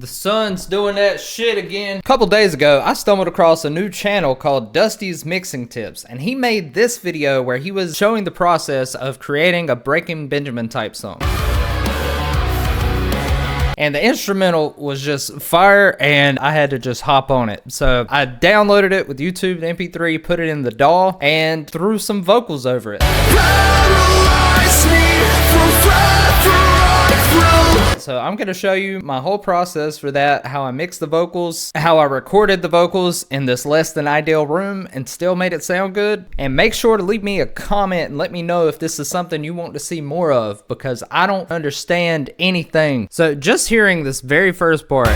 The sun's doing that shit again. A couple days ago, I stumbled across a new channel called Dusty's Mixing Tips, and he made this video where he was showing the process of creating a Breaking Benjamin type song. And the instrumental was just fire, and I had to just hop on it. So I downloaded it with YouTube, the MP3, put it in the DAW, and threw some vocals over it. So I'm gonna show you my whole process for that, how I mixed the vocals, how I recorded the vocals in this less than ideal room and still made it sound good. And make sure to leave me a comment and let me know if this is something you want to see more of, because I don't understand anything. So just hearing this very first part,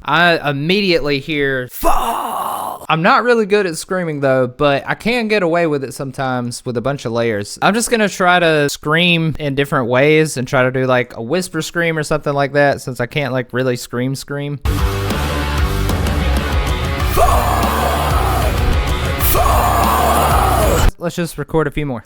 I immediately hear fall. I'm not really good at screaming though, but I can get away with it sometimes with a bunch of layers. I'm just gonna try to scream in different ways and try to do like a whisper scream or something like that, since I can't like really scream. Fall. Let's just record a few more.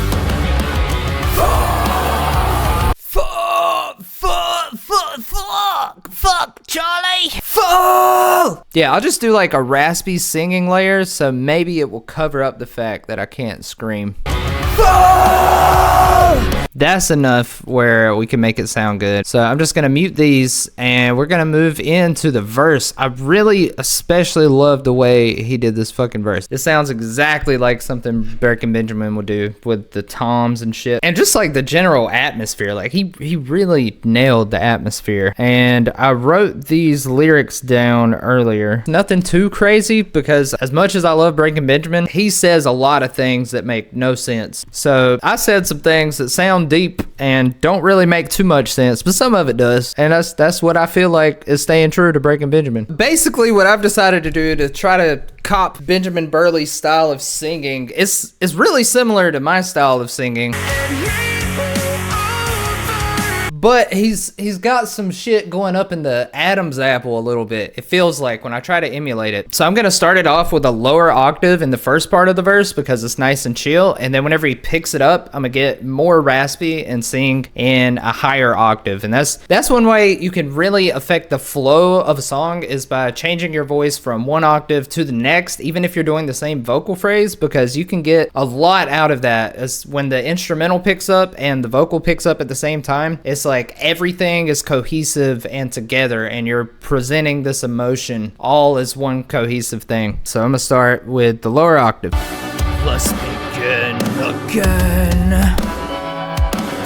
Fuck, Charlie! Fall! Yeah, I'll just do like a raspy singing layer, so maybe it will cover up the fact that I can't scream. Fall! That's enough where we can make it sound good. So I'm just gonna mute these and we're gonna move into the verse. I really especially love the way he did this fucking verse. It sounds exactly like something Breaking Benjamin would do with the toms and shit. And just like the general atmosphere, like he really nailed the atmosphere. And I wrote these lyrics down earlier. Nothing too crazy, because as much as I love Breaking Benjamin, he says a lot of things that make no sense. So I said some things that sound deep and don't really make too much sense, but some of it does, and that's what I feel like is staying true to Breaking Benjamin. Basically, what I've decided to do to try to cop Benjamin Burley's style of singing is really similar to my style of singing. But he's got some shit going up in the Adam's apple a little bit, it feels like, when I try to emulate it. So I'm gonna start it off with a lower octave in the first part of the verse because it's nice and chill, and then whenever he picks it up, I'm gonna get more raspy and sing in a higher octave. And that's one way you can really affect the flow of a song, is by changing your voice from one octave to the next, even if you're doing the same vocal phrase, because you can get a lot out of that. As when the instrumental picks up and the vocal picks up at the same time, it's like everything is cohesive and together, and you're presenting this emotion all as one cohesive thing. So I'm gonna start with the lower octave. Let's begin again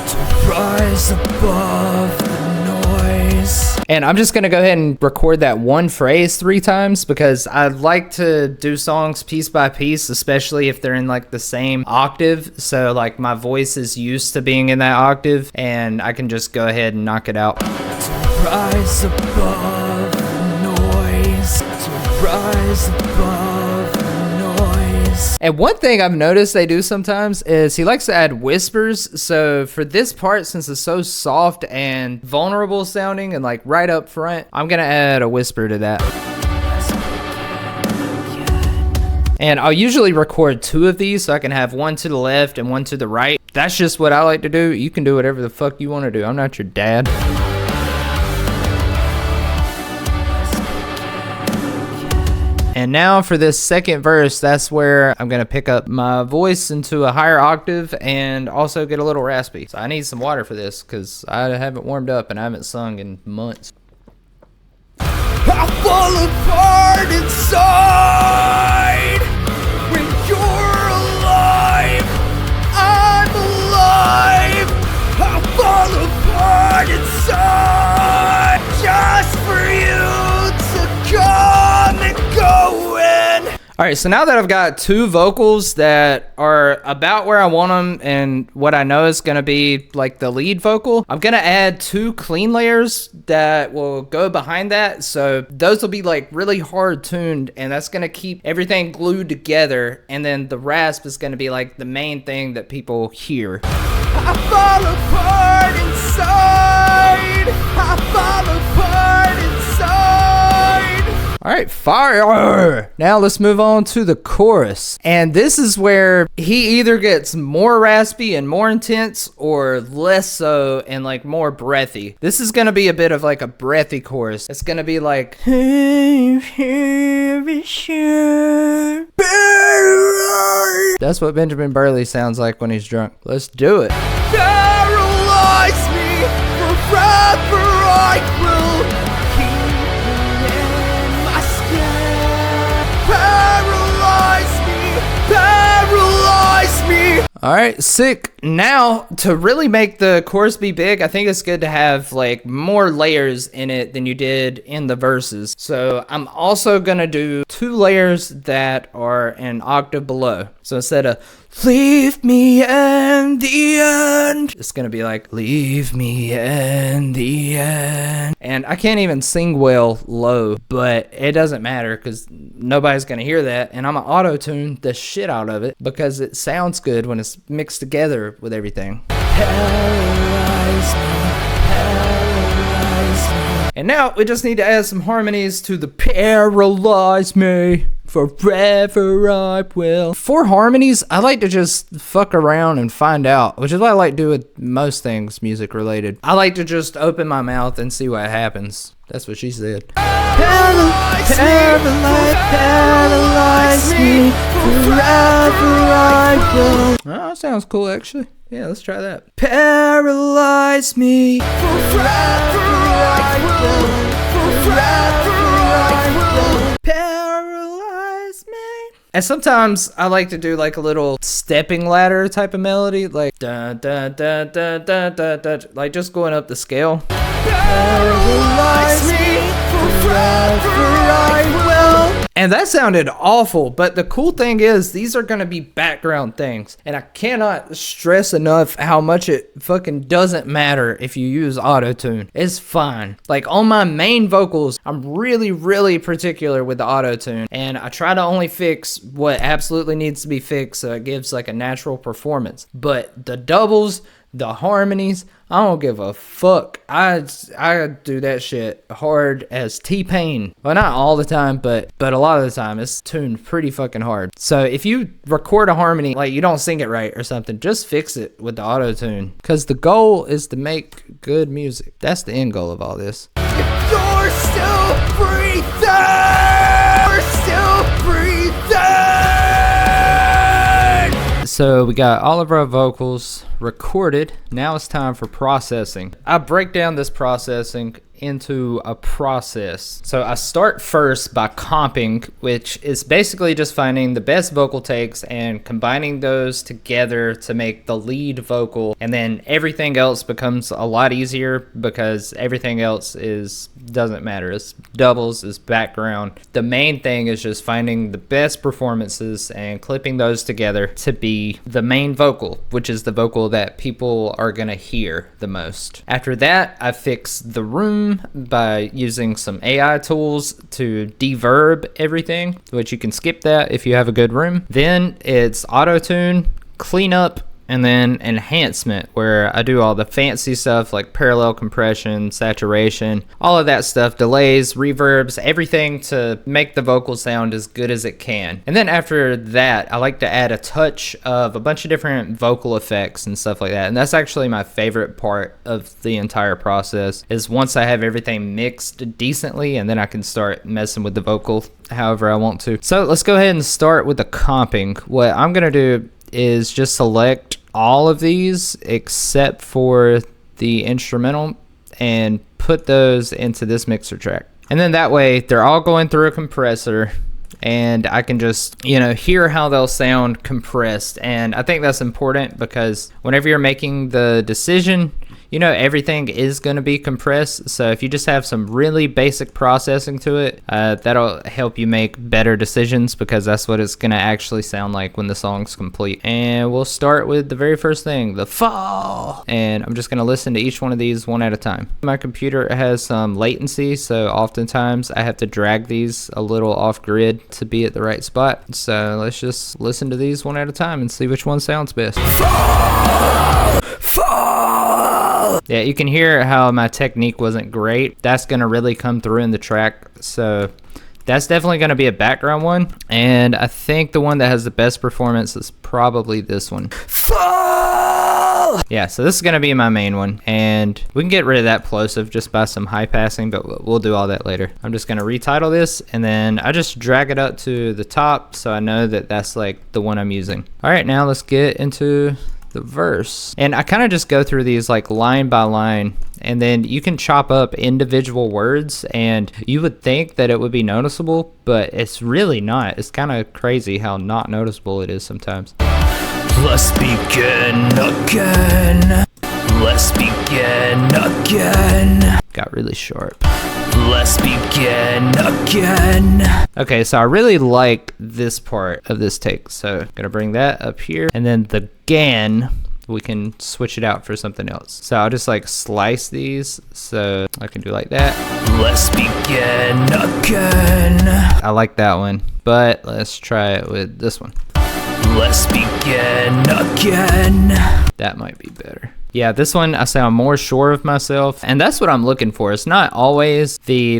to rise above the noise. And I'm just gonna go ahead and record that one phrase 3 times, because I like to do songs piece by piece, especially if they're in like the same octave. So like my voice is used to being in that octave, and I can just go ahead and knock it out. To rise above the noise, to rise above the noise. And one thing I've noticed they do sometimes is he likes to add whispers. So for this part, since it's so soft and vulnerable sounding and like right up front, I'm gonna add a whisper to that. And I'll usually record 2 of these, so I can have one to the left and one to the right. That's just what I like to do. You can do whatever the fuck you want to do. I'm not your dad. And now for this second verse, that's where I'm gonna pick up my voice into a higher octave and also get a little raspy. So I need some water for this, because I haven't warmed up and I haven't sung in months. I fall apart inside when you're alive. I'm alive. I fall apart inside just for you to come and go in. All right, so now that I've got 2 vocals that are about where I want them and what I know is gonna be like the lead vocal, I'm gonna add 2 clean layers that will go behind that. So those will be like really hard tuned, and that's gonna keep everything glued together. And then the rasp is gonna be like the main thing that people hear. I fall apart inside. I fall apart inside. All right, right, fire. Now let's move on to the chorus. And this is where he either gets more raspy and more intense or less so and like more breathy. This is going to be a bit of like a breathy chorus. It's going to be like, that's what Benjamin Burley sounds like when he's drunk. Let's do it. Paralyze me forever, I will keep you in my skin. Paralyze me. All right, sick. Now, to really make the chorus be big, I think it's good to have like more layers in it than you did in the verses. So I'm also gonna do 2 layers that are an octave below. So instead of leave me in the end, it's gonna be like leave me in the end. And I can't even sing well low, but it doesn't matter because nobody's gonna hear that. And I'm gonna auto-tune the shit out of it because it sounds good when it's mixed together with everything. Paralyze me, paralyze me. And now we just need to add some harmonies to the paralyze me. Forever I will. For harmonies, I like to just fuck around and find out, which is what I like to do with most things music related. I like to just open my mouth and see what happens. That's what she said. Paralyze me, forever I will. Oh, that sounds cool actually. Yeah, let's try that. Paralyze me, forever I will. Forever I will. Paralyze me. And sometimes I like to do like a little stepping ladder type of melody, like da da da da da da da, like just going up the scale. Paralyze me, forever I will. And that sounded awful, but the cool thing is these are gonna be background things. And I cannot stress enough how much it fucking doesn't matter if you use auto-tune. It's fine. Like on my main vocals, I'm really particular with the auto-tune. And I try to only fix what absolutely needs to be fixed so it gives like a natural performance. But the doubles, the harmonies, I don't give a fuck. I do that shit hard as T-Pain. Well, not all the time, but a lot of the time it's tuned pretty fucking hard. So if you record a harmony, like you don't sing it right or something, just fix it with the auto-tune. Because the goal is to make good music. That's the end goal of all this. If you're still breathing, you're still breathing. So we got all of our vocals recorded. Now it's time for processing. I break down this processing into a process. So I start first by comping, which is basically just finding the best vocal takes and combining those together to make the lead vocal, and then everything else becomes a lot easier because everything else doesn't matter. It's doubles, it's background. The main thing is just finding the best performances and clipping those together to be the main vocal, which is the vocal that people are gonna hear the most. After that, I fix the room by using some AI tools to de-verb everything, which you can skip that if you have a good room. Then it's auto-tune, cleanup, and then enhancement, where I do all the fancy stuff like parallel compression, saturation, all of that stuff, delays, reverbs, everything to make the vocal sound as good as it can. And then after that, I like to add a touch of a bunch of different vocal effects and stuff like that. And that's actually my favorite part of the entire process, is once I have everything mixed decently, and then I can start messing with the vocal however I want to. So let's go ahead and start with the comping. What I'm gonna do is just select all of these except for the instrumental and put those into this mixer track. And then that way they're all going through a compressor and I can just, hear how they'll sound compressed. And I think that's important because whenever you're making the decision, everything is going to be compressed. So if you just have some really basic processing to it, that'll help you make better decisions because that's what it's going to actually sound like when the song's complete. And we'll start with the very first thing, the fall. And I'm just going to listen to each one of these one at a time. My computer has some latency, so oftentimes I have to drag these a little off grid to be at the right spot. So let's just listen to these one at a time and see which one sounds best. Fall! Yeah, you can hear how my technique wasn't great. That's gonna really come through in the track. So That's definitely going to be a background one. And I think the one that has the best performance is probably this one. Fall! Yeah, so this is going to be my main one. And we can get rid of that plosive just by some high passing, but we'll do all that later. I'm just going to retitle this, and then I just drag it up to the top so I know that that's like the one I'm using. All right, now let's get into the verse. And I kind of just go through these like line by line, and then you can chop up individual words, and you would think that it would be noticeable, but it's really not. It's kind of crazy how not noticeable it is sometimes. Let's begin again. Let's begin again. Got really sharp. Let's begin again. Okay, so I really like this part of this take, so I'm gonna bring that up here, and then the again, we can switch it out for something else. So I'll just like slice these, so I can do like that. Let's begin again. I like that one, but let's try it with this one. Let's begin again. That might be better. Yeah, this one I sound more sure of myself, and that's what I'm looking for. It's not always the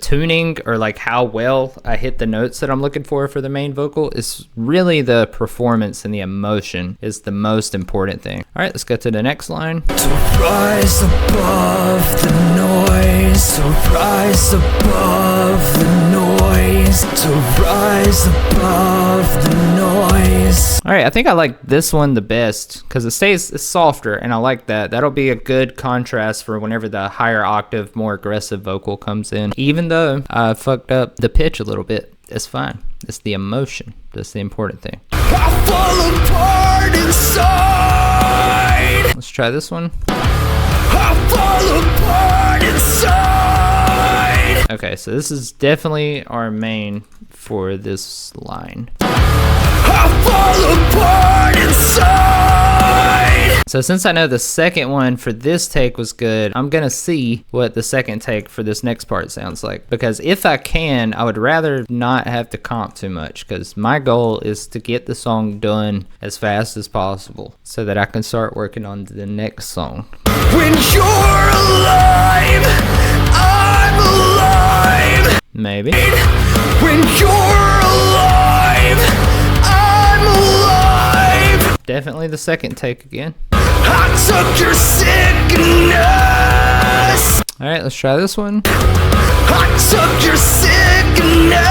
tuning or like how well I hit the notes that I'm looking for the main vocal. It's really the performance and the emotion is the most important thing. All right, let's get to the next line. To rise above the noise, to rise above the noise, to rise above the noise. All right, I think I like this one the best because it's softer, and I like that. That'll be a good contrast for whenever the higher octave, more aggressive vocal comes in. Even though I fucked up the pitch a little bit, it's fine. It's the emotion. That's the important thing. I fall apart inside. Let's try this one. I fall apart inside. Okay, so this is definitely our main for this line. I fall apart inside. So since I know the second one for this take was good, I'm gonna see what the second take for this next part sounds like. Because if I can, I would rather not have to comp too much, because my goal is to get the song done as fast as possible so that I can start working on the next song. When you're alive, I'm alive. Maybe. When you're alive, I'm alive. Definitely the second take again. I took your sickness. All right, let's try this one. I took your sickness.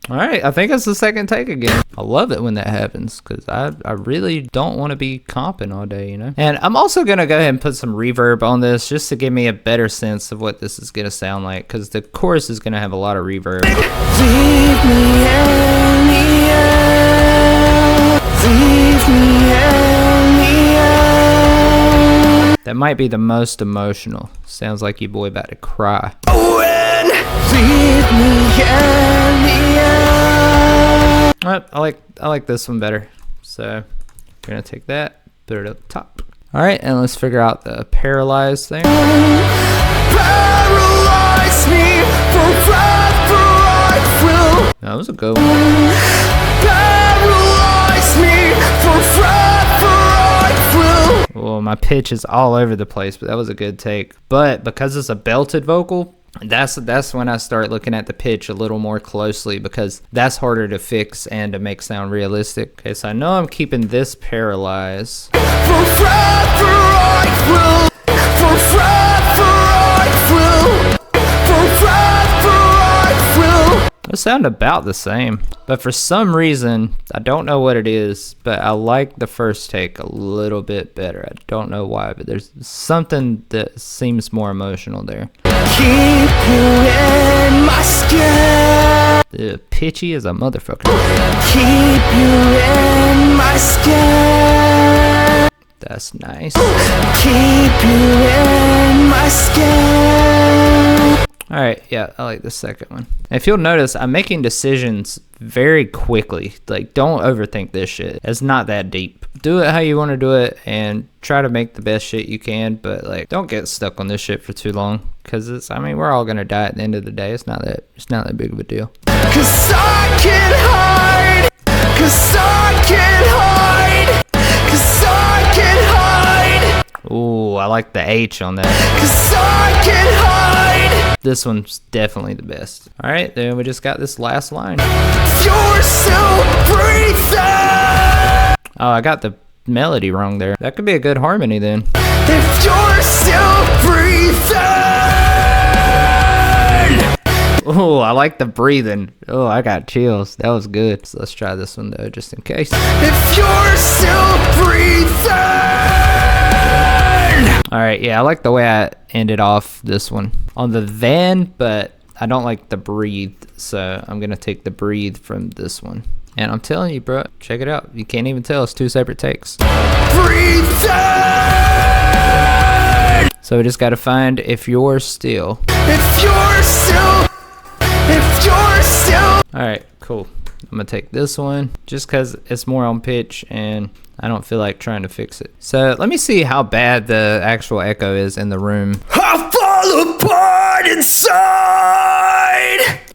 All right, I think it's the second take again. I love it when that happens because I really don't want to be comping all day, you know? And I'm also going to go ahead and put some reverb on this just to give me a better sense of what this is going to sound like, because the chorus is going to have a lot of reverb. Leave me in the air. Leave me in the air. That might be the most emotional. Sounds like you boy about to cry. When leave me in the air. I like this one better. So we're gonna take that, put it up top. All right, and let's figure out the paralyzed thing. Paralyze me forever, I will. That was a good one. Paralyze me forever, I will. Well, my pitch is all over the place, but that was a good take. But because it's a belted vocal, that's when I start looking at the pitch a little more closely, because that's harder to fix and to make sound realistic. Okay, so I know I'm keeping this paralyzed. Forever I will. Forever I will. Forever I will. They sound about the same, but for some reason, I don't know what it is, but I like the first take a little bit better. I don't know why, but there's something that seems more emotional there. Keep you in my skin. Pitchy as a motherfucker. Keep you in my skin. That's nice. Keep you in my skin. All right, yeah, I like the second one. If you'll notice, I'm making decisions very quickly. Like, don't overthink this shit. It's not that deep. Do it how you want to do it and try to make the best shit you can, but like, don't get stuck on this shit for too long, because we're all gonna die at the end of the day. It's not that big of a deal. Cause I can't hide. Cause I can't hide. Cause I can't hide. Ooh, I like the H on that. Cause I can't hide. this one's definitely the best. All right, then we just got this last line. You're still breathing. Oh, I got the melody wrong there. That could be a good harmony then. If you're still breathing. Oh, I like the breathing. Oh, I got chills. That was good. So let's try this one though, just in case. If you're still breathing. All right, yeah, I like the way I ended off this one on the then, but I don't like the breathe, so I'm gonna take the breathe from this one. And I'm telling you, bro, check it out. You can't even tell it's 2 separate takes. Breathing. So we just gotta find if you're still. If you're still. If you're still. All right, cool. I'm gonna take this one just because it's more on pitch and I don't feel like trying to fix it. So let me see how bad the actual echo is in the room. I fall apart inside.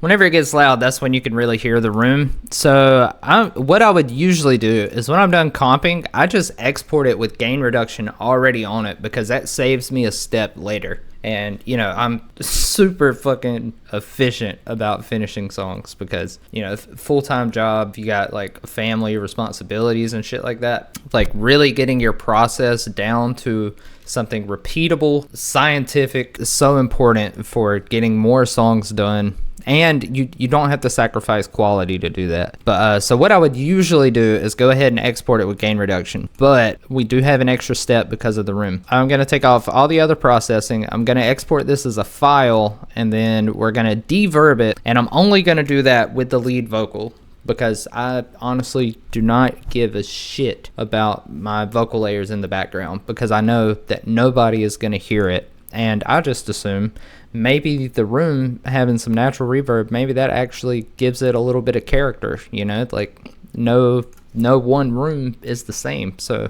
Whenever it gets loud, that's when you can really hear the room. So what I would usually do is when I'm done comping, I just export it with gain reduction already on it because that saves me a step later. And, you know, I'm super fucking efficient about finishing songs because, you know, full-time job, you got like family responsibilities and shit like that. Like really getting your process down to something repeatable, scientific is so important for getting more songs done. And you don't have to sacrifice quality to do that. But so what I would usually do is go ahead and export it with gain reduction. But we do have an extra step because of the room. I'm going to take off all the other processing. I'm going to export this as a file, and then we're going to de-verb it. And I'm only going to do that with the lead vocal, because I honestly do not give a shit about my vocal layers in the background, because I know that nobody is going to hear it. And I just assume maybe the room having some natural reverb, maybe that actually gives it a little bit of character, you know, like no one room is the same. So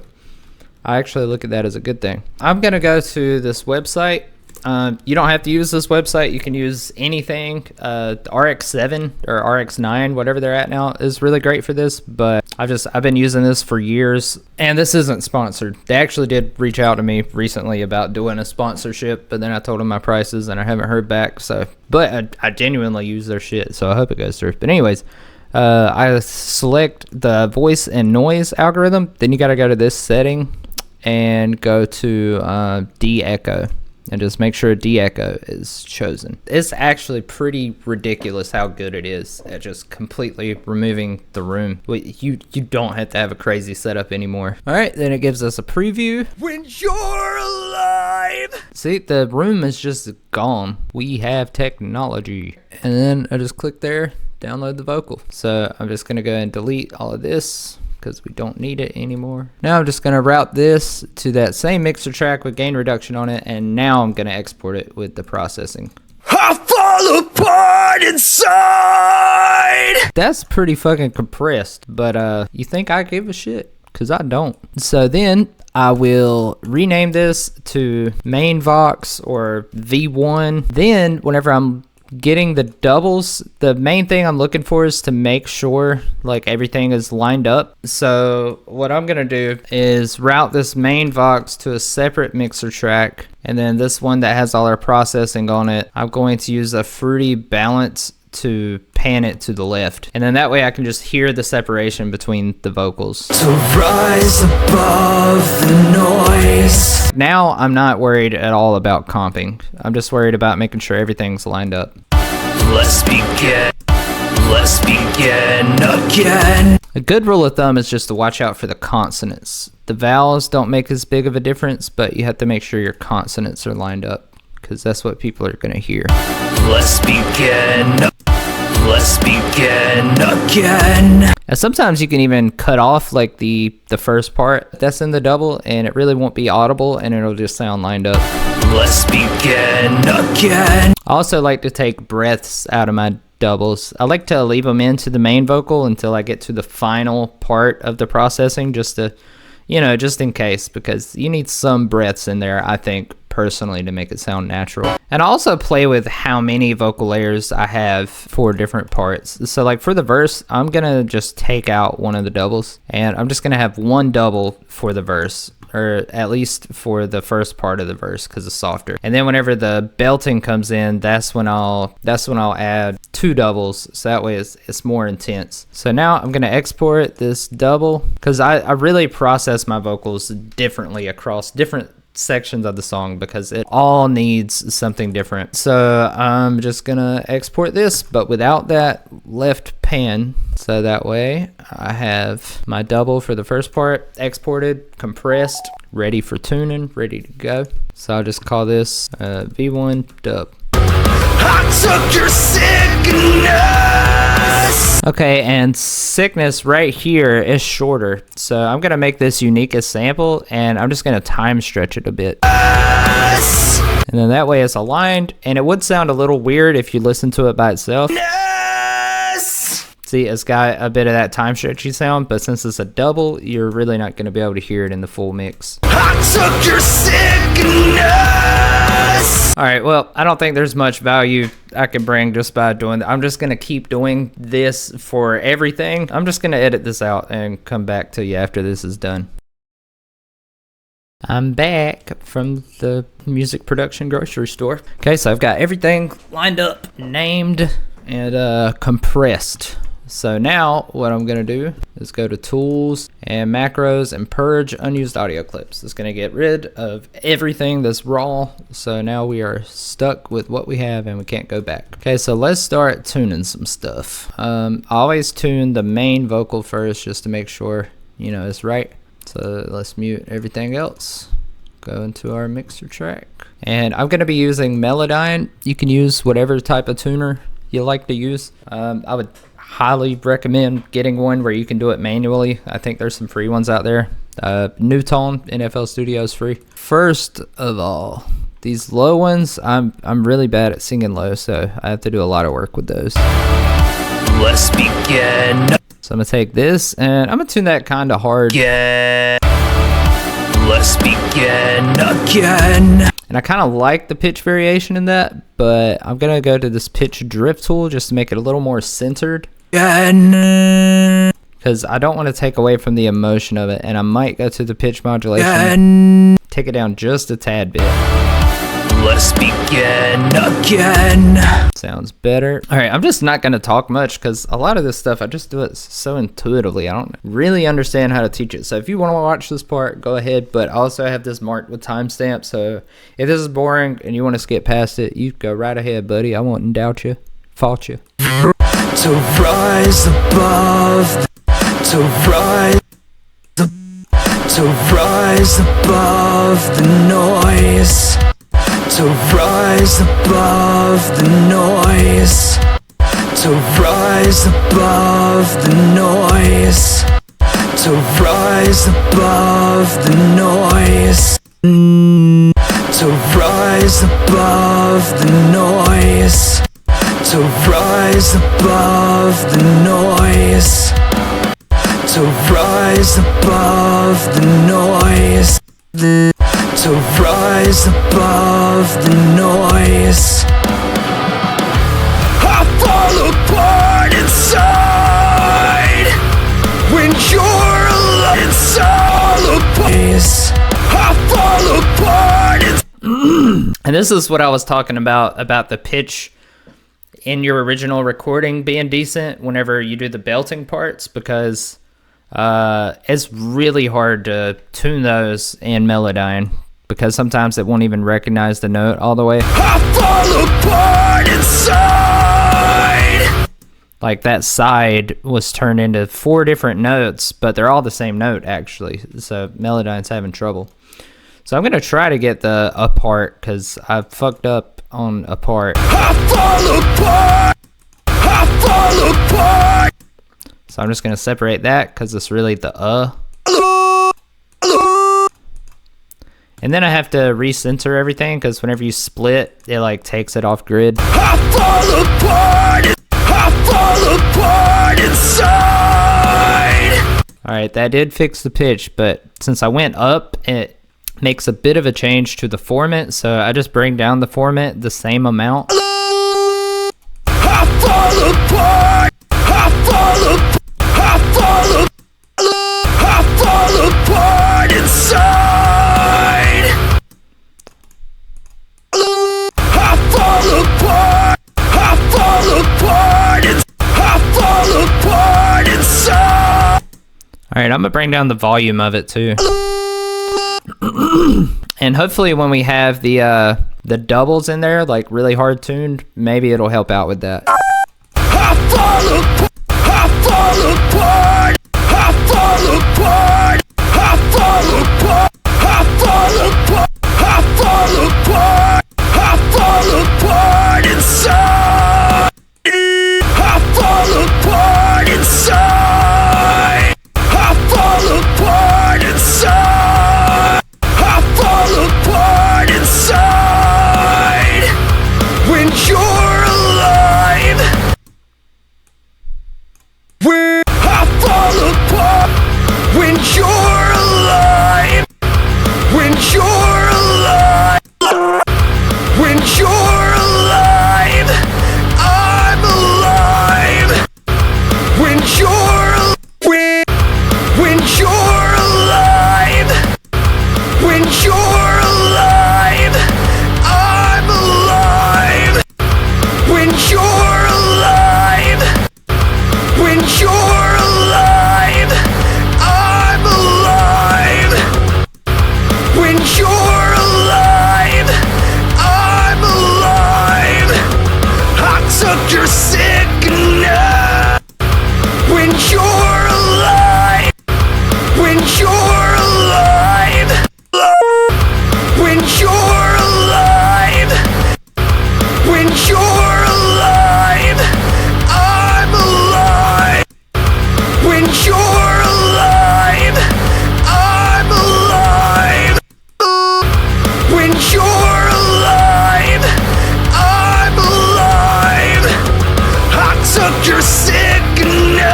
I actually look at that as a good thing. I'm going to go to this website. You don't have to use this website. You can use anything. RX7 or RX9, whatever they're at now, is really great for this. But I've been using this for years, and this isn't sponsored. They actually did reach out to me recently about doing a sponsorship, but then I told them my prices, and I haven't heard back. So, but I genuinely use their shit, so I hope it goes through. But anyways, I select the voice and noise algorithm. Then you got to go to this setting and go to de-echo. And just make sure de-echo is chosen. It's actually pretty ridiculous how good it is at just completely removing the room. You don't have to have a crazy setup anymore. All right, then it gives us a preview. When you're alive. See, the room is just gone. We have technology. And then I just click there, download the vocal. So I'm just gonna go and delete all of this, because we don't need it anymore. Now I'm just going to route this to that same mixer track with gain reduction on it, and now I'm going to export it with the processing. I fall apart inside. That's pretty fucking compressed, but you think I give a shit? Because I don't. So then I will rename this to main Vox or V1. Then whenever I'm getting the doubles, the main thing I'm looking for is to make sure like everything is lined up. So what I'm gonna do is route this main Vox to a separate mixer track, and then this one that has all our processing on it, I'm going to use a fruity balance to pan it to the left, and then that way I can just hear the separation between the vocals. To rise above the noise. Now I'm not worried at all about comping. I'm just worried about making sure everything's lined up. Let's begin. Let's begin again. A good rule of thumb is just to watch out for the consonants. The vowels don't make as big of a difference, but you have to make sure your consonants are lined up, because that's what people are going to hear. Let's begin. Let's begin again. And sometimes you can even cut off like the first part that's in the double, and it really won't be audible, and it'll just sound lined up. Let's begin again. I also like to take breaths out of my doubles. I like to leave them into the main vocal until I get to the final part of the processing, just to, you know, just in case, because you need some breaths in there, I think, personally to make it sound natural. And I also play with how many vocal layers I have for different parts. So like for the verse, I'm gonna just take out one of the doubles, and I'm just gonna have one double for the verse, or at least for the first part of the verse because it's softer. And then whenever the belting comes in, that's when I'll add two doubles, so that way it's more intense. So now I'm gonna export this double because I really process my vocals differently across different sections of the song because it all needs something different. So I'm just gonna export this, but without that left pan, so that way I have my double for the first part exported, compressed, ready for tuning, ready to go. So I'll just call this V1 dub. I took your sickness. Okay, and sickness right here is shorter. So I'm gonna make this unique as sample, and I'm just gonna time stretch it a bit. And then that way it's aligned, and it would sound a little weird if you listen to it by itself. See, it's got a bit of that time stretchy sound, but since it's a double, you're really not gonna be able to hear it in the full mix. I took your sickness. All right, well, I don't think there's much value I can bring just by doing that. I'm just gonna keep doing this for everything. I'm just gonna edit this out and come back to you after this is done. I'm back from the music production grocery store. Okay, so I've got everything lined up, named, and compressed. So now what I'm gonna do is go to tools and macros and purge unused audio clips. It's gonna get rid of everything that's raw. So now we are stuck with what we have and we can't go back. Okay, so let's start tuning some stuff. I always tune the main vocal first just to make sure, you know, it's right. So let's mute everything else. Go into our mixer track. And I'm gonna be using Melodyne. You can use whatever type of tuner you like to use. I would highly recommend getting one where you can do it manually. I think there's some free ones out there. Newtone FL Studio is free. First of all, these low ones, I'm really bad at singing low, so I have to do a lot of work with those. Let's begin. So I'm gonna take this and I'm gonna tune that kind of hard. Yeah. Let's begin again. And I kind of like the pitch variation in that, but I'm gonna go to this pitch drift tool just to make it a little more centered. Because I don't want to take away from the emotion of it, and I might go to the pitch modulation, take it down just a tad bit. Let's begin again. Sounds better. All right, I'm just not going to talk much because a lot of this stuff, I just do it so intuitively. I don't really understand how to teach it. So if you want to watch this part, go ahead. But I also have this marked with timestamp. So if this is boring and you want to skip past it, you go right ahead, buddy. I won't doubt you, fault you. To rise above, to rise above the noise. To rise above the noise. To rise above the noise. To rise above the noise. To rise above the noise. To rise above the noise. To rise above the noise. To rise above the noise. I fall apart inside when you're alone. Inside I fall apart And this is what I was talking about the pitch in your original recording being decent whenever you do the belting parts, because it's really hard to tune those in Melodyne because sometimes it won't even recognize the note all the way. I fall apart inside. Like that side was turned into 4 different notes, but they're all the same note actually. So Melodyne's having trouble. So I'm gonna try to get the apart because I fucked up on apart. I fall apart. I fall apart. So I'm just gonna separate that because it's really the And then I have to recenter everything because whenever you split, it like takes it off grid. I fall apart. I fall apart inside. All right, that did fix the pitch, but since I went up, makes a bit of a change to the formant, so I just bring down the formant the same amount. I fall apart. I fall apart. I fall apart. I fall apart inside. I fall apart. I fall apart. I fall apart inside. All right, I'm gonna bring down the volume of it too. And hopefully when we have the doubles in there, like really hard tuned, maybe it'll help out with that. I fall apart. I fall apart. I fall apart. I fall apart. I fall apart. I fall apart. I fall apart inside. I fall apart inside. I fall apart inside. I fall apart inside. When you're alive. I fall apart. When you're alive. When you're alive. When you're alive. I'm alive. When you're when you're alive. When you're alive. I'm alive. When you're alive. When you're alive. I'm alive. When you're alive. I'm alive. I took your sickness. When you're alive. When you're alive. When you're alive. When you're alive. I'm alive. When you're alive. I'm alive. When you're alive. I'm alive. I took your sickness.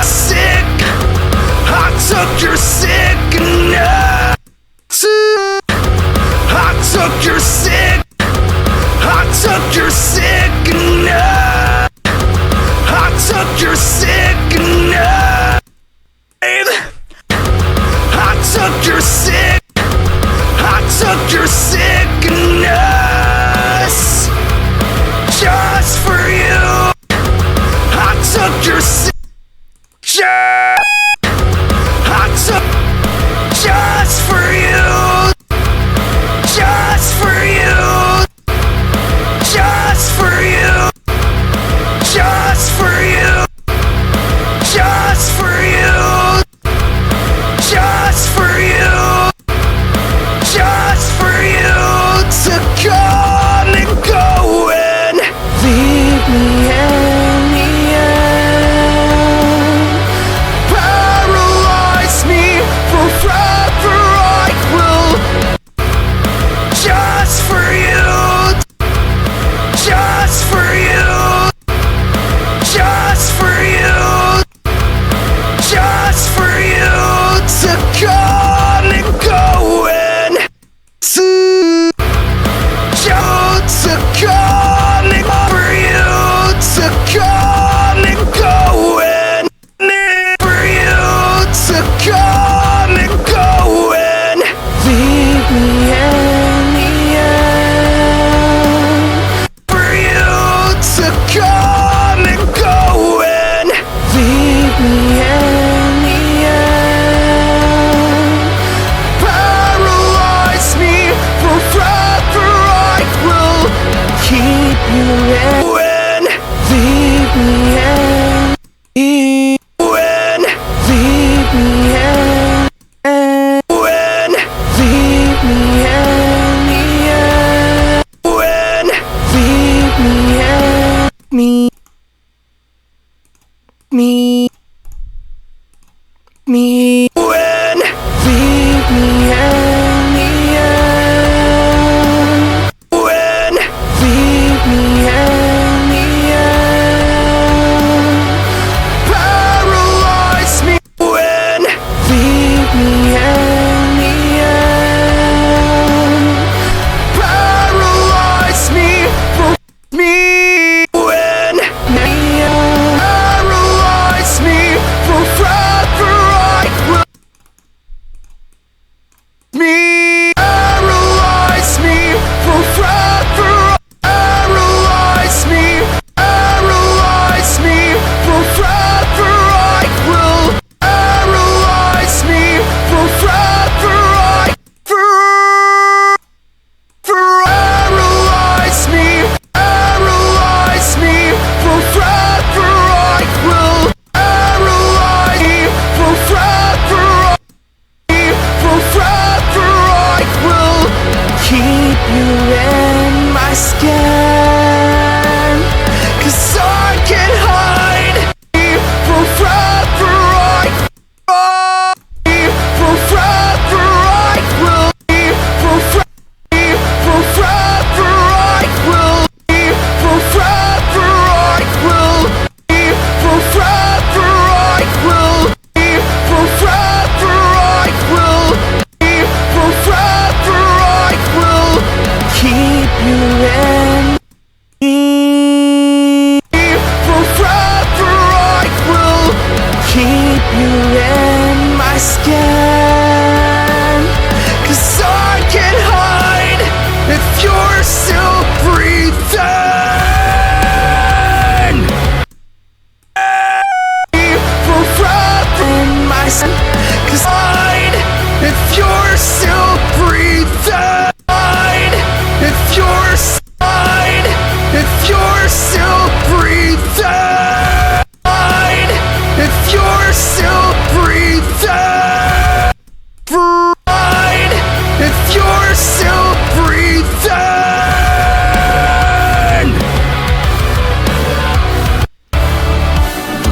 Sick. I took your sickness. I took your sick. I took your sickness. I took your sickness. I took your sick. I took your sickness. Just for you. I took your sick. I took just for you. Just for you. Just for you. Just for you. Just for you. Just for you. Just for you to come and go and leave me in the end. Paralyze me forever. I will. Just for you. Just for you. Just for you. Just for you to come and go and to come and for you to come and go and for you to come and go and leave me in the end. For you to come and go and leave me in the end. Paralyze me forever. I will keep you in. When leave me in. When leave me in. When leave me in the end. When leave me in. Me. When leave me in the end. When leave me in the end. in my skin, 'cause I can hide forever. Forever I will be, forever I will be, forever I will be, forever I will be, forever I will be, forever I will keep you in me. Forever I will keep you in my skin, 'cause I can hide if you're still breathing. Forever in my skin, 'cause I hide if you're still breathing. Hide if you're hide if you're still breathing. Hide if you're still breathing. Hide if you're still breathing.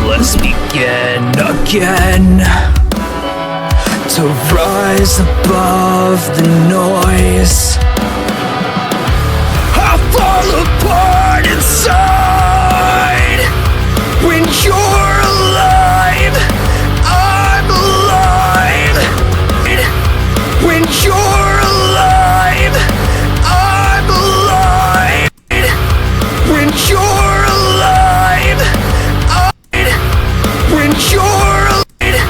Let's begin again to rise above the noise. I fall apart inside when you're alive. I'm alive when you're alive. I'm alive when you're alive. When you're alive.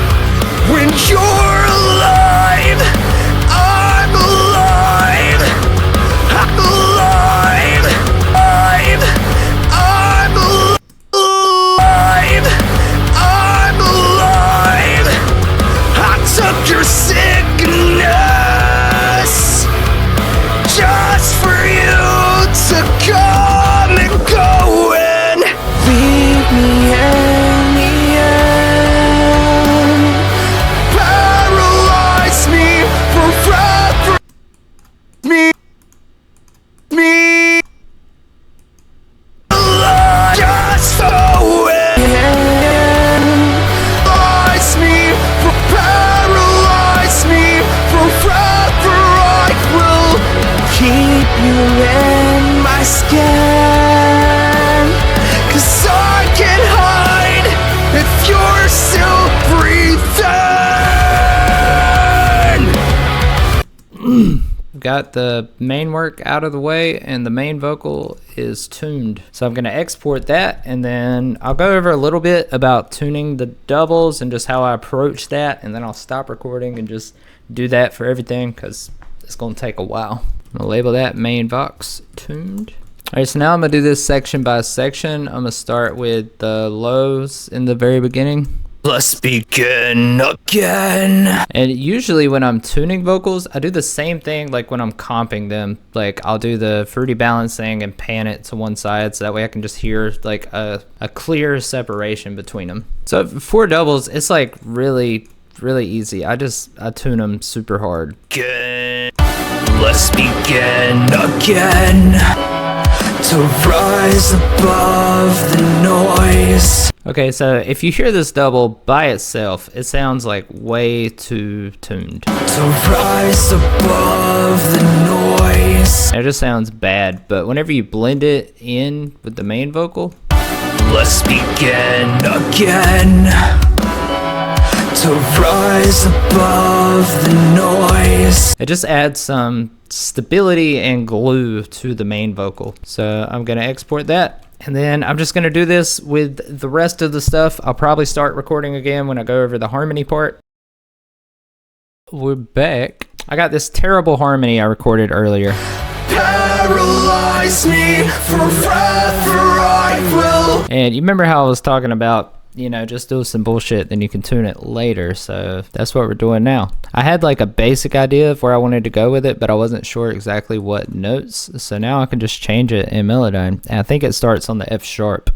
When you're alive. I'm alive. I'm alive. I'm alive. I'm alive. I took your sickness just for you to come and go and leave me in the end. Paralyze me forever. Me alive just for it. Paralyze me, paralyze me forever. I will keep you in my skin, 'cause I can hide if you're still breathing. Got the main work out of the way and the main vocal is tuned. So I'm going to export that, and then I'll go over a little bit about tuning the doubles and just how I approach that, and then I'll stop recording and just do that for everything because it's going to take a while. I'm going to label that main vox tuned. Alright, so now I'm going to do this section by section. I'm going to start with the lows in the very beginning. Let's begin again. And usually when I'm tuning vocals, I do the same thing like when I'm comping them. Like I'll do the fruity balancing and pan it to one side so that way I can just hear like a clear separation between them. So for doubles, it's like really easy. I tune them super hard. Again. Let's begin again to rise above the noise. Okay, so if you hear this double by itself, it sounds like way too tuned. To rise above the noise. It just sounds bad, but whenever you blend it in with the main vocal, let's begin again to rise above the noise. it just adds some stability and glue to the main vocal. So I'm gonna export that. And then I'm just going to do this with the rest of the stuff. I'll probably start recording again when I go over the harmony part. We're back. I got this terrible harmony I recorded earlier. Paralyze me forever, I will. And you remember how I was talking about, you know, just do some bullshit, then you can tune it later. So that's what we're doing now. I had like a basic idea of where I wanted to go with it, but I wasn't sure exactly what notes. So now I can just change it in Melodyne. And I think it starts on the F sharp.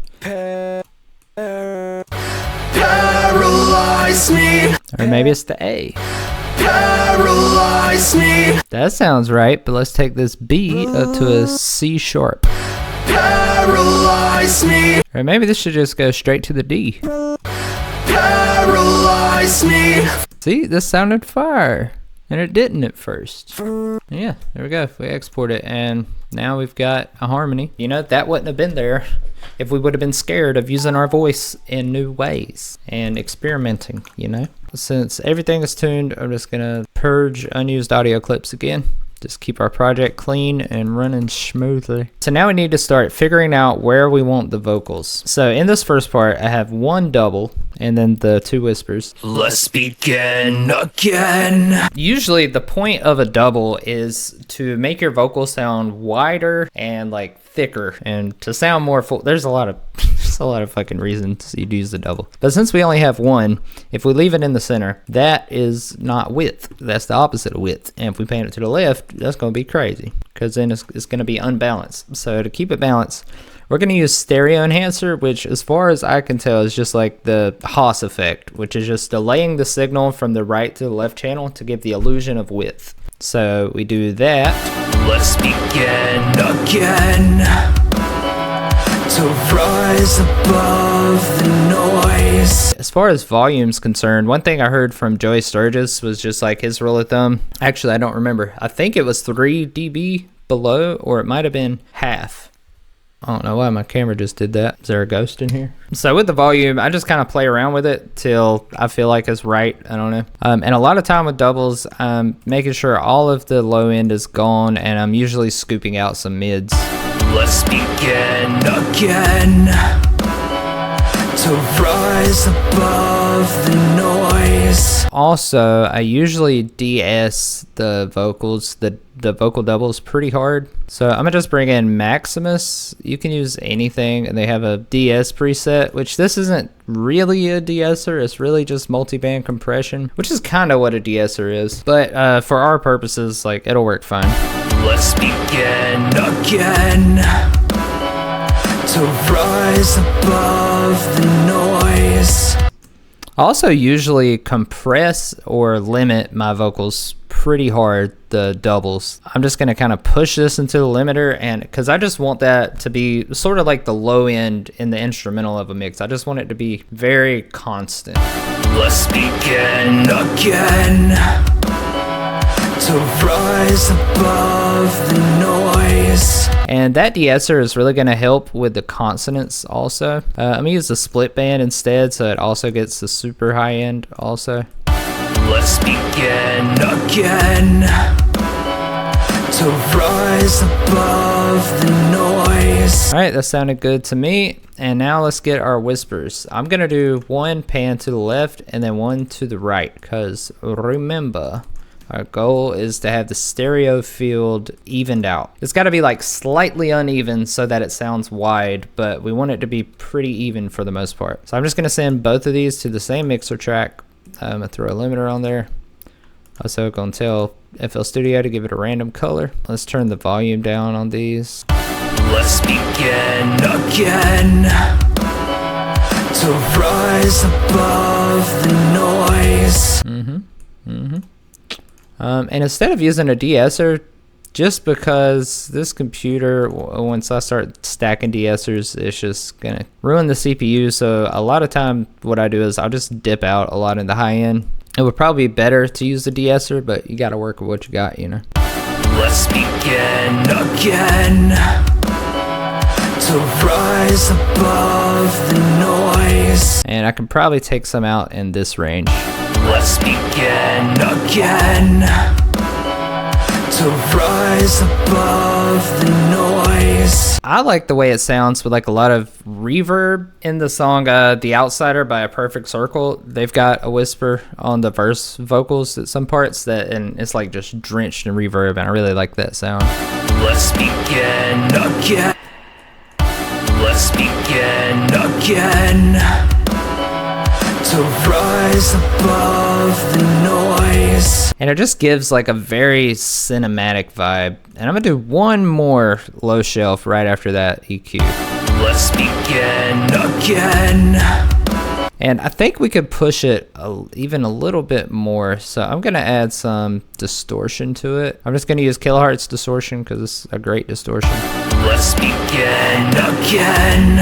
Paralyze me. Or maybe it's the A. paralyze me, That sounds right, but let's take this B up to a C sharp. paralyze me, Or maybe this should just go straight to the D. paralyze me. See, this sounded fire. And it didn't at first. Yeah, there we go. We export it, and now we've got a harmony. You know, that wouldn't have been there if we would have been scared of using our voice in new ways and experimenting, you know? Since everything is tuned, I'm just gonna purge unused audio clips again. Just keep our project clean and running smoothly. So now we need to start figuring out where we want the vocals. So in this first part, I have one double and then the two whispers. Let's begin again. Usually the point of a double is to make your vocal sound wider and like thicker and to sound more full. There's a lot of fucking reasons you'd use the double. But since we only have one, if we leave it in the center, that is not width. That's the opposite of width. And if we pan it to the left, that's going to be crazy because then it's going to be unbalanced. So to keep it balanced, we're going to use stereo enhancer, which as far as I can tell is just like the Haas effect, which is just delaying the signal from the right to the left channel to give the illusion of width. So we do that. Let's begin again. To rise above the noise. As far as volume's concerned, one thing I heard from Joey Sturgis was just like his rule of thumb. Actually, I don't remember. I think it was 3 dB below, or it might have been half. I don't know why my camera just did that. Is there a ghost in here? So with the volume, I just kind of play around with it till I feel like it's right. I don't know. And a lot of time with doubles, I'm making sure all of the low end is gone, and I'm usually scooping out some mids. Let's begin again. To rise above the noise. Also, I usually DS the vocals, the vocal doubles pretty hard. So I'm gonna just bring in Maximus. You can use anything, and they have a DS preset, which this isn't really a de-esser. It's really just multiband compression, which is kind of what a de-esser is. But for our purposes, like, it'll work fine. Let's begin again. To rise above the noise. I also usually compress or limit my vocals pretty hard, the doubles. I'm just gonna kind of push this into the limiter, and because I just want that to be sort of like the low end in the instrumental of a mix. I just want it to be very constant. Let's begin again. To rise above the noise. And that de-esser is really going to help with the consonants also. I'm going to use the split band instead, so it also gets the super high end also. Let's begin again. To rise above the noise. Alright, that sounded good to me. And now let's get our whispers. I'm going to do one pan to the left and then one to the right, because remember, our goal is to have the stereo field evened out. It's got to be like slightly uneven so that it sounds wide, but we want it to be pretty even for the most part. So I'm just going to send both of these to the same mixer track. I'm going to throw a limiter on there. Also going to tell FL Studio to give it a random color. Let's turn the volume down on these. Let's begin again. To rise above the noise. And instead of using a de-esser, just because this computer, once I start stacking de-essers, it's just gonna ruin the CPU. So a lot of time what I do is I'll just dip out a lot in the high end. It would probably be better to use the de-esser, but you gotta work with what you got, you know. Let's begin again. To rise above the noise. And I can probably take some out in this range. Let's begin again. To rise above the noise. I like the way it sounds with like a lot of reverb in the song The Outsider by A Perfect Circle. They've got a whisper on the verse vocals at some parts and it's like just drenched in reverb, and I really like that sound. Let's begin again. Let's begin again. To rise above the noise. And it just gives like a very cinematic vibe. And I'm gonna do one more low shelf right after that EQ. Let's begin again. And I think we could push it even a little bit more. So I'm going to add some distortion to it. I'm just going to use kilohertz distortion because it's a great distortion. Let's begin again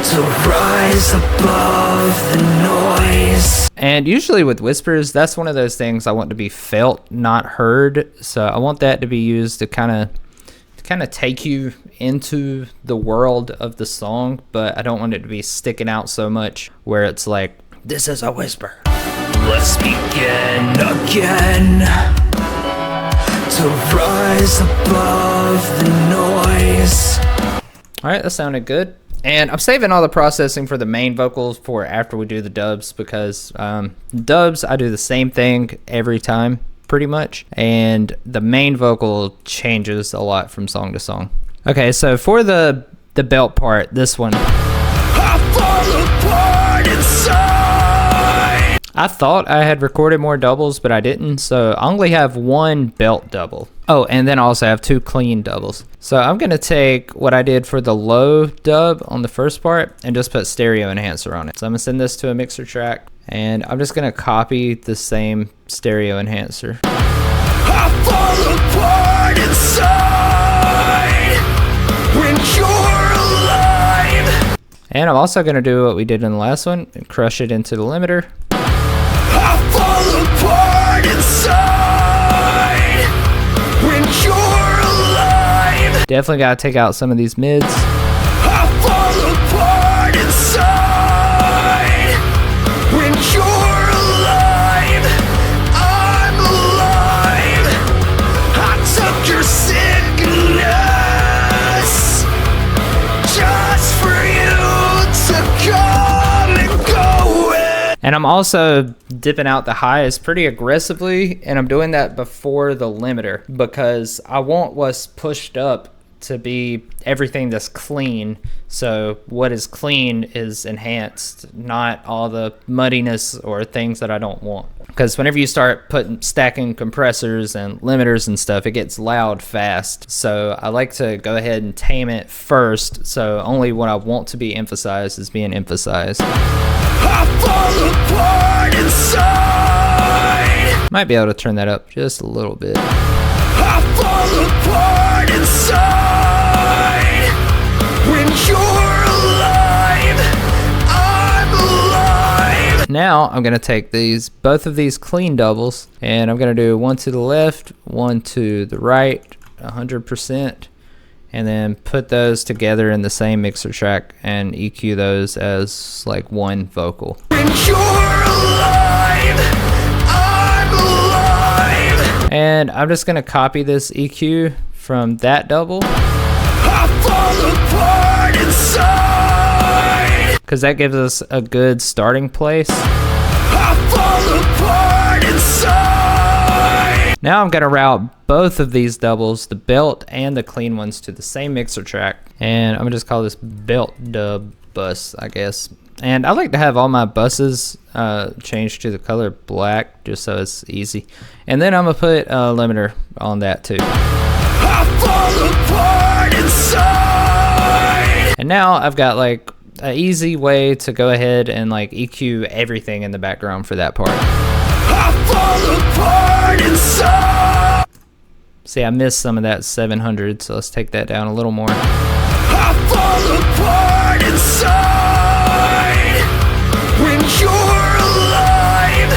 to rise above the noise. And usually with whispers, that's one of those things I want to be felt, not heard. So I want that to be used to kind of take you into the world of the song, but I don't want it to be sticking out so much where it's like, this is a whisper. Let's begin again to rise above the noise. All right, that sounded good. And I'm saving all the processing for the main vocals for after we do the dubs, because dubs, I do the same thing every time pretty much, and the main vocal changes a lot from song to song. Okay, so for the belt part, this one, I fall apart inside. I thought I had recorded more doubles, but I didn't, so I only have one belt double. Oh, and then I also have 2 clean doubles. So I'm gonna take what I did for the low dub on the first part and just put stereo enhancer on it. So I'm gonna send this to a mixer track, and I'm just gonna copy the same stereo enhancer. I fall apart inside when you're alive. And I'm also gonna do what we did in the last one and crush it into the limiter. I fall apart inside when you're alive. Definitely gotta take out some of these mids. I fall apart inside when you're alive. I'm alive. I took your sickness just for you to come and go in. And I'm also dipping out the highs pretty aggressively, and I'm doing that before the limiter because I want what's pushed up to be everything that's clean. So what is clean is enhanced, not all the muddiness or things that I don't want. Because whenever you start stacking compressors and limiters and stuff, it gets loud fast. So I like to go ahead and tame it first, so only what I want to be emphasized is being emphasized. I fall apart inside. Might be able to turn that up just a little bit. I fall apart inside when you're alive. I'm alive. Now I'm gonna take both of these clean doubles, and I'm gonna do one to the left, one to the right, 100%, and then put those together in the same mixer track and EQ those as like one vocal. When you're alive, I'm alive. And I'm just gonna copy this EQ from that double, I fall apart inside. because that gives us a good starting place. I fall apart inside. Now I'm gonna route both of these doubles, the belt and the clean ones, to the same mixer track, and I'm gonna just call this belt dub bus, I guess. And I like to have all my buses changed to the color black just so it's easy. And then I'm gonna put a limiter on that too. I fall apart inside. And now I've got like an easy way to go ahead and like EQ everything in the background for that part. I fall apart inside. See, I missed some of that 700, so let's take that down a little more. I fall apart inside when you're alive.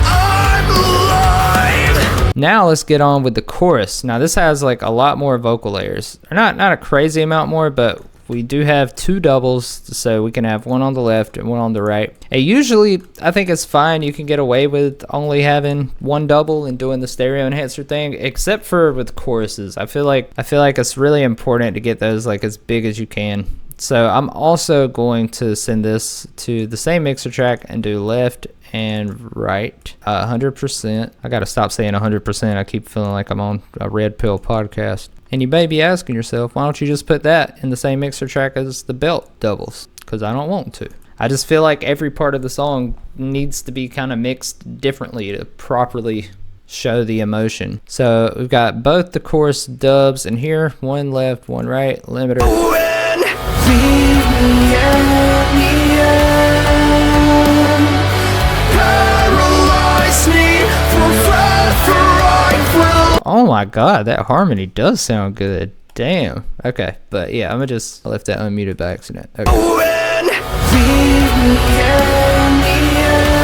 I'm alive. Now let's get on with the chorus. Now this has like a lot more vocal layers. Not a crazy amount more, but we do have 2 doubles, so we can have one on the left and one on the right. And usually, I think it's fine. You can get away with only having 1 double and doing the stereo enhancer thing, except for with choruses. I feel like it's really important to get those like as big as you can. So I'm also going to send this to the same mixer track and do left and right 100%. I gotta stop saying 100%. I keep feeling like I'm on a red pill podcast. And you may be asking yourself, why don't you just put that in the same mixer track as the belt doubles? Because I don't want to. I just feel like every part of the song needs to be kind of mixed differently to properly show the emotion. So we've got both the chorus dubs in here, one left, one right, limiter. When leave me in the end. Oh my god, that harmony does sound good. Damn. Okay, but yeah, I'm gonna just left that unmuted by accident. Okay. When leave me in the end.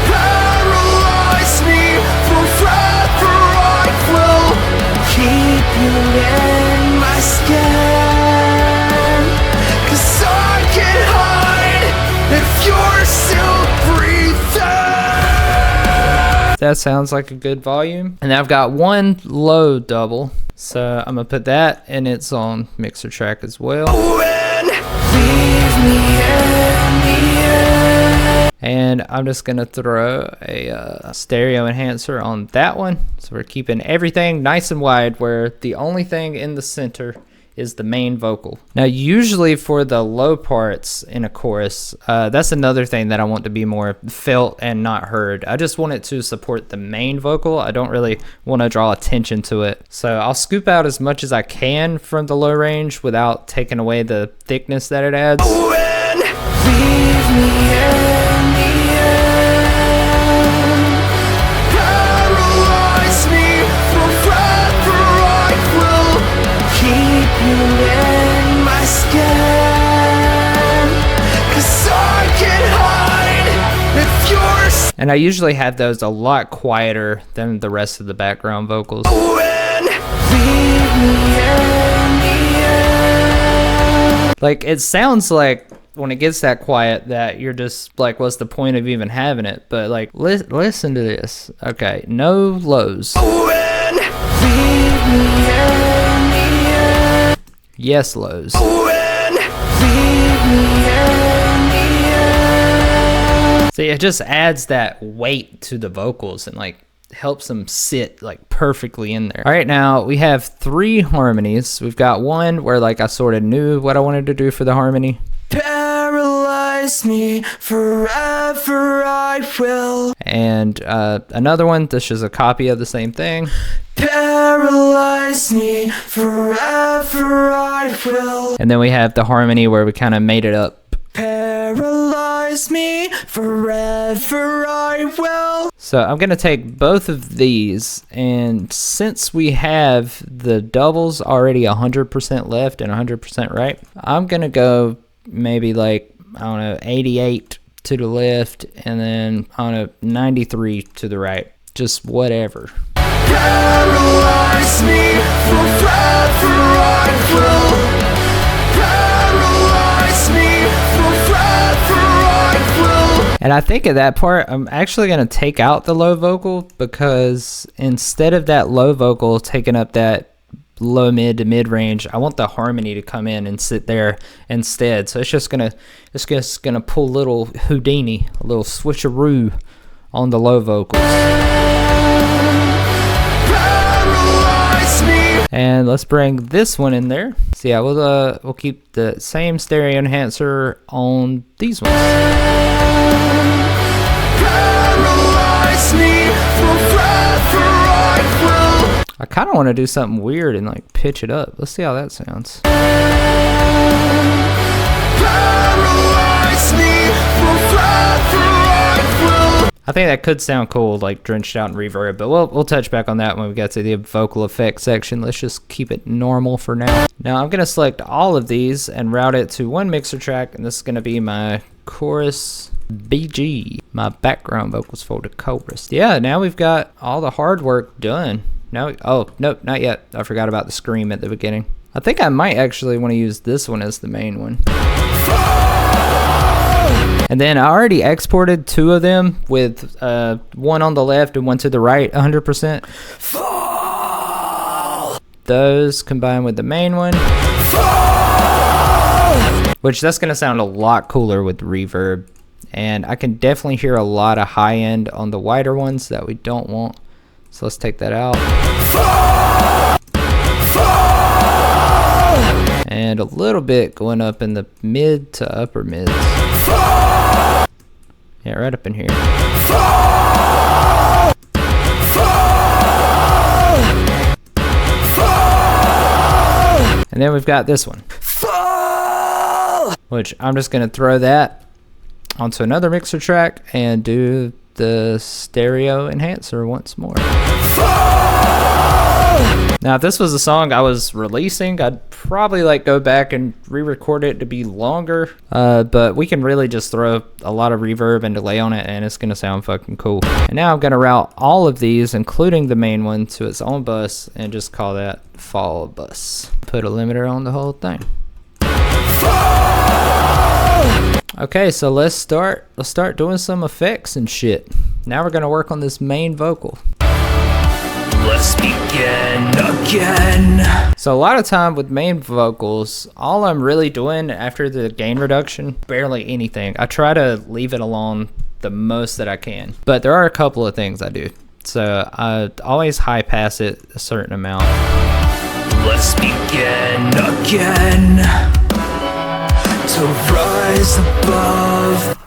Paralyze me forever. I will keep you in my skin. 'Cause I can't hide if you're still breathing. That sounds like a good volume. And I've got one low double. So I'm gonna put that, and it's on mixer track as well. When leave me in the end. And I'm just gonna throw a stereo enhancer on that one. So we're keeping everything nice and wide, where the only thing in the center is the main vocal. Now, usually for the low parts in a chorus, that's another thing that I want to be more felt and not heard. I just want it to support the main vocal. I don't really want to draw attention to it. So I'll scoop out as much as I can from the low range without taking away the thickness that it adds. When leave me in the end. Paralyze me forever. I will keep you in my skin. 'Cause I can't hide if you're And I usually have those a lot quieter than the rest of the background vocals. when leave me in the end. Like, it sounds like when it gets that quiet that you're just like, what's the point of even having it? But like, listen to this. Okay, no lows. When leave me in the end. Yes lows. When leave me in the end. See, it just adds that weight to the vocals and like helps them sit like perfectly in there. All right, now we have 3 harmonies. We've got one where like I sort of knew what I wanted to do for the harmony. Paralyze me forever. I will. And another one that's just a copy of the same thing. Paralyze me forever. I will. And then we have the harmony where we kind of made it up. Paralyze me forever. I will. So I'm going to take both of these, and since we have the doubles already 100% left and 100% right, I'm going to go maybe like, I don't know, 88 to the left, and then, I don't know, 93 to the right. Just whatever. Paralyze me forever. I will. Paralyze me forever. I will. And I think at that part, I'm actually going to take out the low vocal, because instead of that low vocal taking up that low mid to mid range, I want the harmony to come in and sit there instead. So it's just gonna pull a little Houdini, a little switcheroo on the low vocals. Paralyze me. And let's bring this one in there. So yeah, we'll keep the same stereo enhancer on these ones. Paralyze me forever. I will. I kind of want to do something weird and like pitch it up. Let's see how that sounds. Paralyze me forever. I will. I think that could sound cool, like drenched out in reverb, but we'll touch back on that when we get to the vocal effects section. Let's just keep it normal for now. Now I'm gonna select all of these and route it to one mixer track, and this is gonna be my chorus BG, my background vocals folder chorus. Yeah, now we've got all the hard work done. Now, oh, nope, not yet. I forgot about the scream at the beginning. I think I might actually want to use this one as the main one. And then I already exported 2 of them with one on the left and one to the right, 100%. Those combined with the main one. Which that's going to sound a lot cooler with reverb. And I can definitely hear a lot of high end on the wider ones that we don't want. So let's take that out. And a little bit going up in the mid to upper mids. Yeah, right up in here. And then we've got this one. Which I'm just going to throw that onto another mixer track and do the stereo enhancer once more. Now, if this was a song I was releasing, I'd probably like go back and re-record it to be longer. But we can really just throw a lot of reverb and delay on it, and it's gonna sound fucking cool. And now I'm gonna route all of these, including the main one, to its own bus and just call that fall bus. Put a limiter on the whole thing. Okay, so let's start doing some effects and shit. Now we're gonna work on this main vocal. Let's begin again. So a lot of time with main vocals, all I'm really doing after the gain reduction, barely anything. I try to leave it alone the most that I can. But there are a couple of things I do. So I always high pass it a certain amount. Let's begin again. To rise above.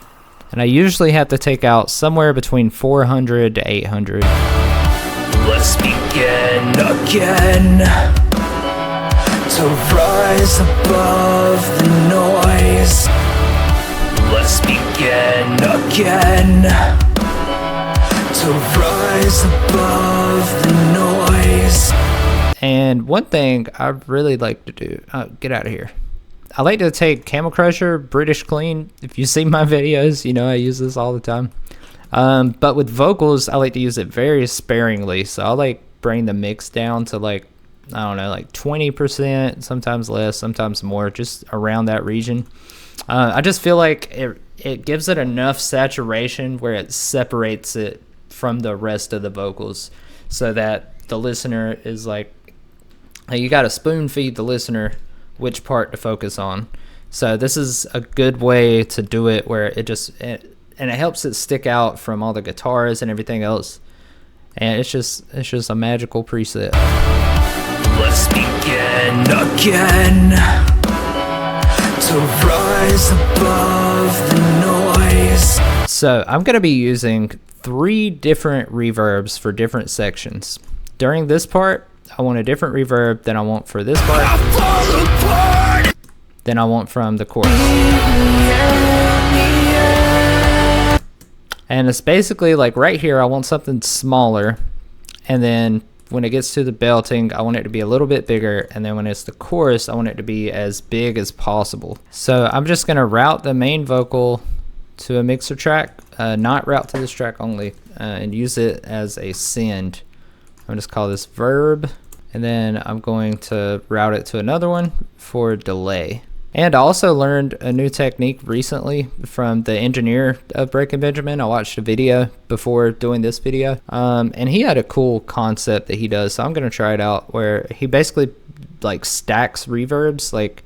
And I usually have to take out somewhere between 400 to 800. Let's begin again. To rise above the noise. Let's begin again. To rise above the noise. And one thing I really like to do, get out of here. I like to take Camel Crusher, British Clean. If you see my videos, you know I use this all the time. But with vocals, I like to use it very sparingly. So I like bring the mix down to like, I don't know, like 20%, sometimes less, sometimes more, just around that region. I just feel like it gives it enough saturation where it separates it from the rest of the vocals so that the listener is like, you got to spoon feed the listener which part to focus on. So this is a good way to do it where it helps it stick out from all the guitars and everything else. And it's just a magical preset. Let's begin again. To rise above the noise. So I'm going to be using 3 different reverbs for different sections. During this part, I want a different reverb than I want for this part, than I want from the chorus. And it's basically like right here, I want something smaller. And then when it gets to the belting, I want it to be a little bit bigger. And then when it's the chorus, I want it to be as big as possible. So I'm just going to route the main vocal to a mixer track, not route to this track only, and use it as a send. I'm just call this verb, and then I'm going to route it to another one for delay. And I also learned a new technique recently from the engineer of Breaking Benjamin. I watched a video before doing this video, and he had a cool concept that he does, so I'm going to try it out, where he basically like stacks reverbs. Like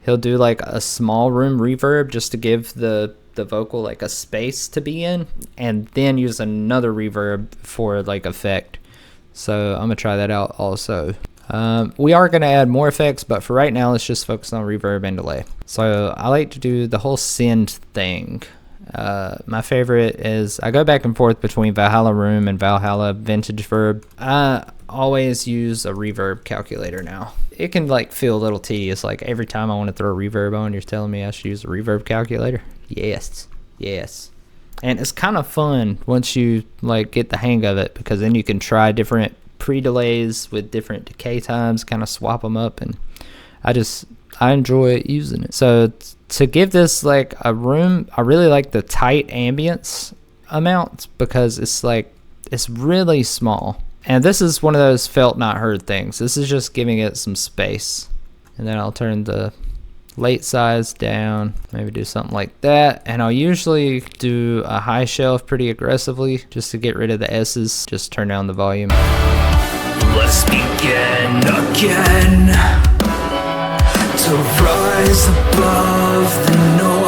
he'll do like a small room reverb just to give the vocal like a space to be in, and then use another reverb for like effect. So I'm gonna try that out also. We are gonna add more effects, but for right now let's just focus on reverb and delay. So I like to do the whole send thing. My favorite is I go back and forth between Valhalla Room and Valhalla Vintage Verb. I always use a reverb calculator now. It can like feel a little tedious, like every time I want to throw a reverb on, you're telling me I should use a reverb calculator. Yes. And it's kind of fun once you like get the hang of it, because then you can try different pre-delays with different decay times, kind of swap them up, and I enjoy using it. So to give this like a room, I really like the tight ambience amount, because it's really small. And this is one of those felt not heard things. This is just giving it some space. And then I'll turn the late size down, maybe do something like that. And I'll usually do a high shelf pretty aggressively just to get rid of the S's. Just turn down the volume. Let's begin again. To rise above the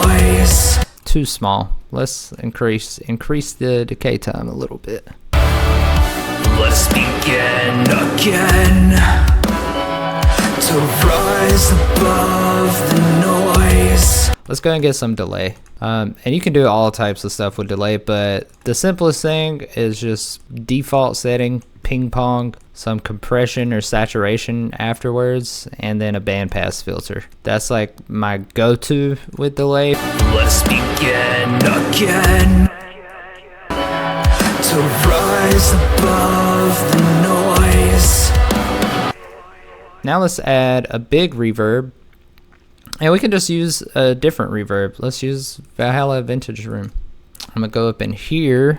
noise. Too small. Let's increase the decay time a little bit. Let's begin again. To rise above the noise. Let's go and get some delay. And you can do all types of stuff with delay, but the simplest thing is just default setting, ping pong, some compression or saturation afterwards, and then a bandpass filter. That's like my go-to with delay. Let's begin again. to rise above the noise. Now let's add a big reverb. And we can just use a different reverb. Let's use Valhalla Vintage Room. I'm gonna go up in here.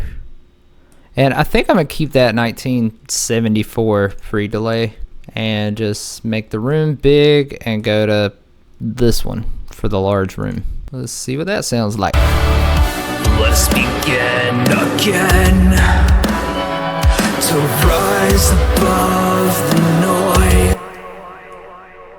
And I think I'm gonna keep that 1974 free delay and just make the room big and go to this one for the large room. Let's see what that sounds like. Let's begin again to rise above the noise.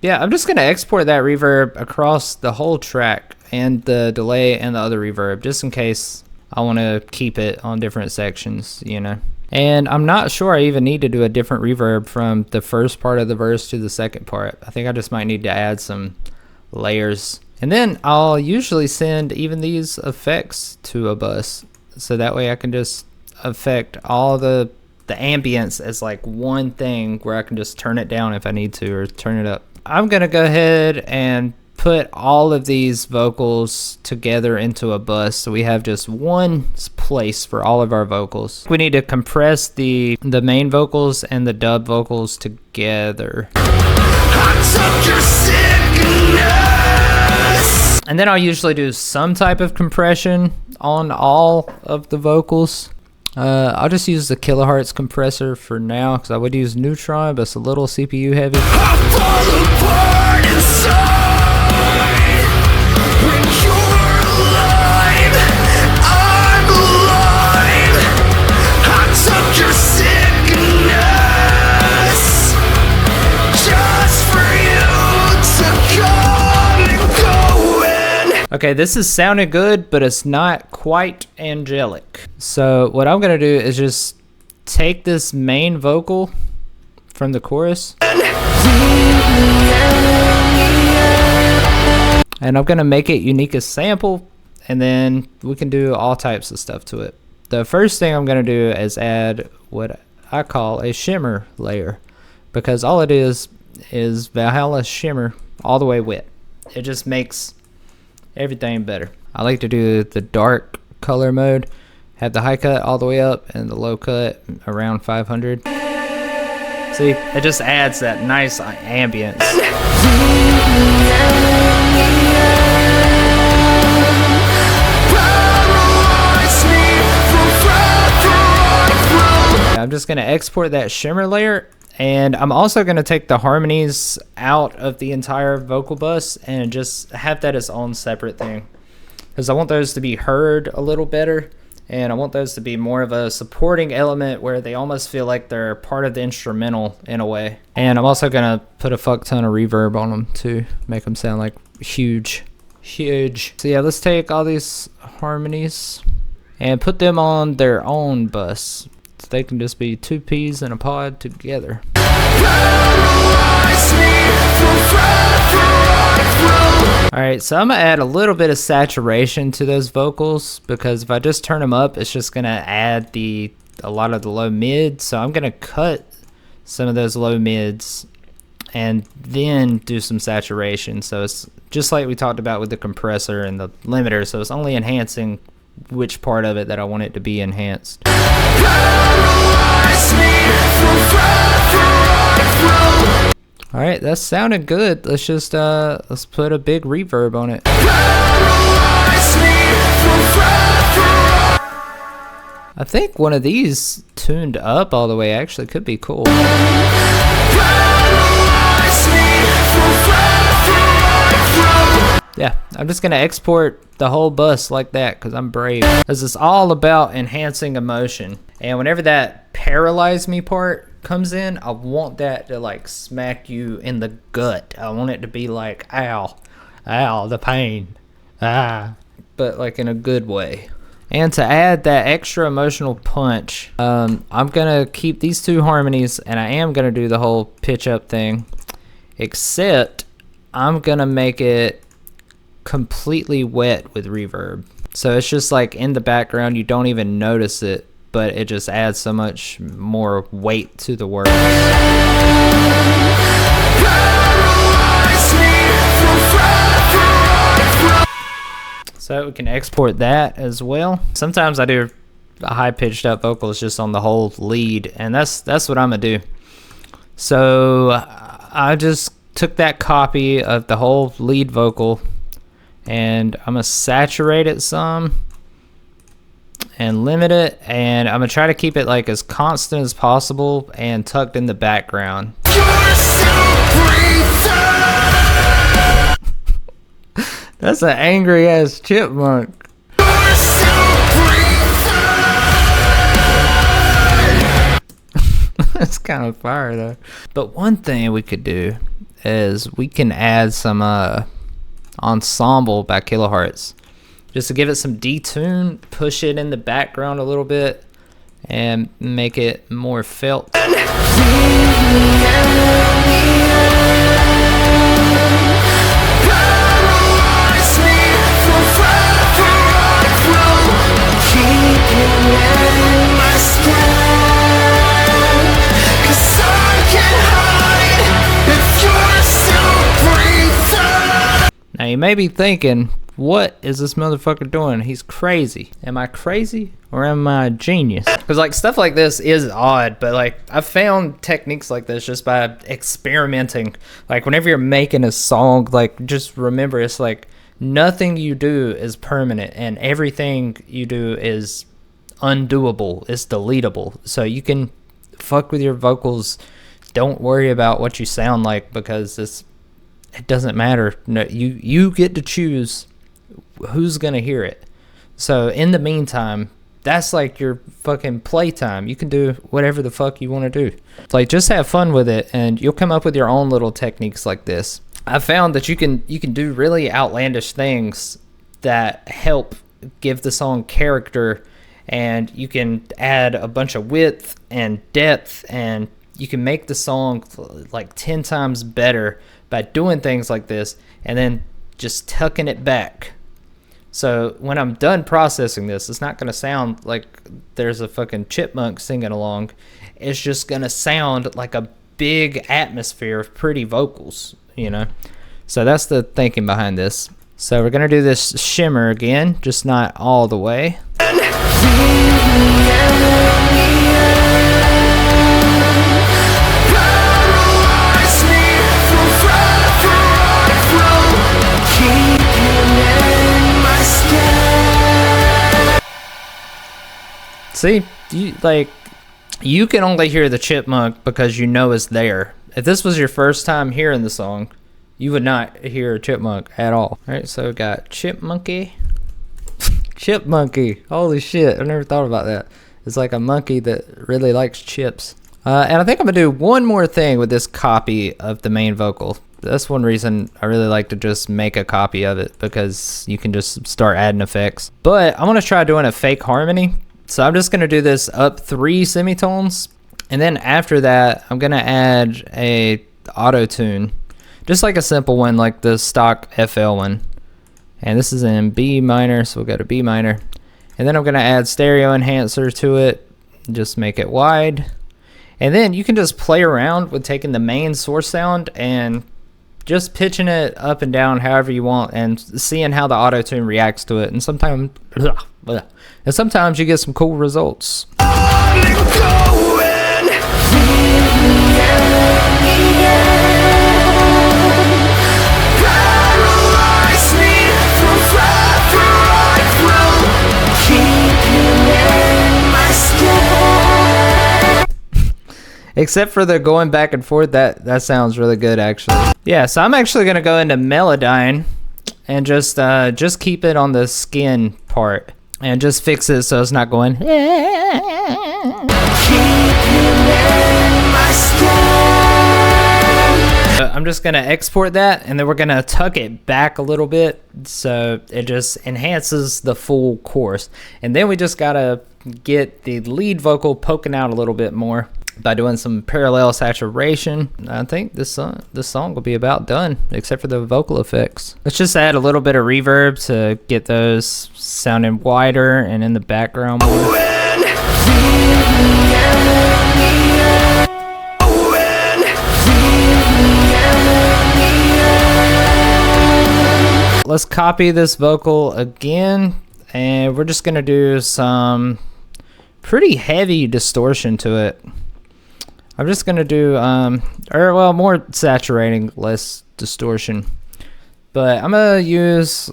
Yeah, I'm just gonna export that reverb across the whole track and the delay and the other reverb just in case I want to keep it on different sections, you know. And I'm not sure I even need to do a different reverb from the first part of the verse to the second part. I think I just might need to add some layers. And then I'll usually send even these effects to a bus. So that way I can just affect all the ambience as like one thing where I can just turn it down if I need to or turn it up. I'm going to go ahead and put all of these vocals together into a bus so we have just one place for all of our vocals. We need to compress the main vocals and the dub vocals together. And then I'll usually do some type of compression on all of the vocals. I'll just use the kilohertz compressor for now because I would use Neutron, but it's a little CPU heavy. I fall apart inside when you're alive. I'm alive. I took your sickness just for you to come and go in. Okay, this is sounding good, but it's not quite angelic. So what I'm gonna do is just take this main vocal from the chorus and I'm gonna make it unique as sample, and then we can do all types of stuff to it. The first thing I'm gonna do is add what I call a shimmer layer, because all it is Valhalla shimmer all the way wet. It just makes everything better. I like to do the dark color mode, have the high cut all the way up and the low cut around 500. See, it just adds that nice ambience. I'm just gonna export that shimmer layer, and I'm also gonna take the harmonies out of the entire vocal bus and just have that as own separate thing, because I want those to be heard a little better, and I want those to be more of a supporting element where they almost feel like they're part of the instrumental in a way. And I'm also gonna put a fuck ton of reverb on them to make them sound like huge. So yeah, let's take all these harmonies and put them on their own bus. So they can just be two peas in a pod together. Alright, so I'm gonna add a little bit of saturation to those vocals, because if I just turn them up, it's just gonna add a lot of the low mids. So I'm gonna cut some of those low mids and then do some saturation. So it's just like we talked about with the compressor and the limiter. So it's only enhancing which part of it that I want it to be enhanced. Alright, that sounded good. Let's just let's put a big reverb on it. I think one of these tuned up all the way actually could be cool. Yeah, I'm just gonna export the whole bus like that because I'm brave. Because it's all about enhancing emotion. And whenever that paralyze me part comes in, I want that to like smack you in the gut. I want it to be like, ow, ow, the pain, ah, but like in a good way. And to add that extra emotional punch, I'm gonna keep these two harmonies, and I am gonna do the whole pitch up thing, except I'm gonna make it completely wet with reverb. So it's just like in the background, you don't even notice it, but it just adds so much more weight to the words. So we can export that as well. Sometimes I do a high-pitched up vocal is just on the whole lead, and that's what I'm gonna do. So I just took that copy of the whole lead vocal, and I'm gonna saturate it some and limit it, and I'm gonna try to keep it like as constant as possible and tucked in the background. That's an angry ass chipmunk. That's kind of fire though. But one thing we could do is we can add some ensemble by Kilohertz, just to give it some detune, push it in the background a little bit, and make it more felt. Now you may be thinking, what is this motherfucker doing? He's crazy. Am I crazy or am I a genius? Because like stuff like this is odd, but like I've found techniques like this just by experimenting. Like whenever you're making a song, like just remember it's like nothing you do is permanent and everything you do is undoable. It's deletable. So you can fuck with your vocals. Don't worry about what you sound like because it doesn't matter. No, you get to choose who's gonna hear it. So in the meantime, that's like your fucking playtime. You can do whatever the fuck you want to do. Like just have fun with it, and you'll come up with your own little techniques like this. I found that you can do really outlandish things that help give the song character, and you can add a bunch of width and depth, and you can make the song like 10 times better by doing things like this and then just tucking it back. So when I'm done processing this, it's not going to sound like there's a fucking chipmunk singing along. It's just going to sound like a big atmosphere of pretty vocals, you know? So that's the thinking behind this. So we're going to do this shimmer again, just not all the way. See, you can only hear the chipmunk because you know it's there. If this was your first time hearing the song, you would not hear a chipmunk at all. All right, so we got chipmunky. Chipmunky. Holy shit, I never thought about that. It's like a monkey that really likes chips. And I think I'm gonna do one more thing with this copy of the main vocal. That's one reason I really like to just make a copy of it, because you can just start adding effects. But I want to try doing a fake harmony. So I'm just going to do this up 3 semitones, and then after that I'm going to add a Autotune, just like a simple one like the stock FL one. And this is in B minor, so we'll go to B minor. And then I'm going to add stereo enhancer to it, just make it wide. And then you can just play around with taking the main source sound and just pitching it up and down however you want and seeing how the Autotune reacts to it. And sometimes you get some cool results. Except for the going back and forth, that sounds really good actually. Yeah, so I'm actually gonna go into Melodyne and just keep it on the skin part and just fix it so it's not going. I'm just gonna export that, and then we're gonna tuck it back a little bit so it just enhances the full chorus. And then we just gotta get the lead vocal poking out a little bit more by doing some parallel saturation. I think this song will be about done, except for the vocal effects. Let's just add a little bit of reverb to get those sounding wider and in the background more. Let's copy this vocal again, and we're just gonna do some pretty heavy distortion to it. I'm just gonna do more saturating, less distortion. But I'm gonna use,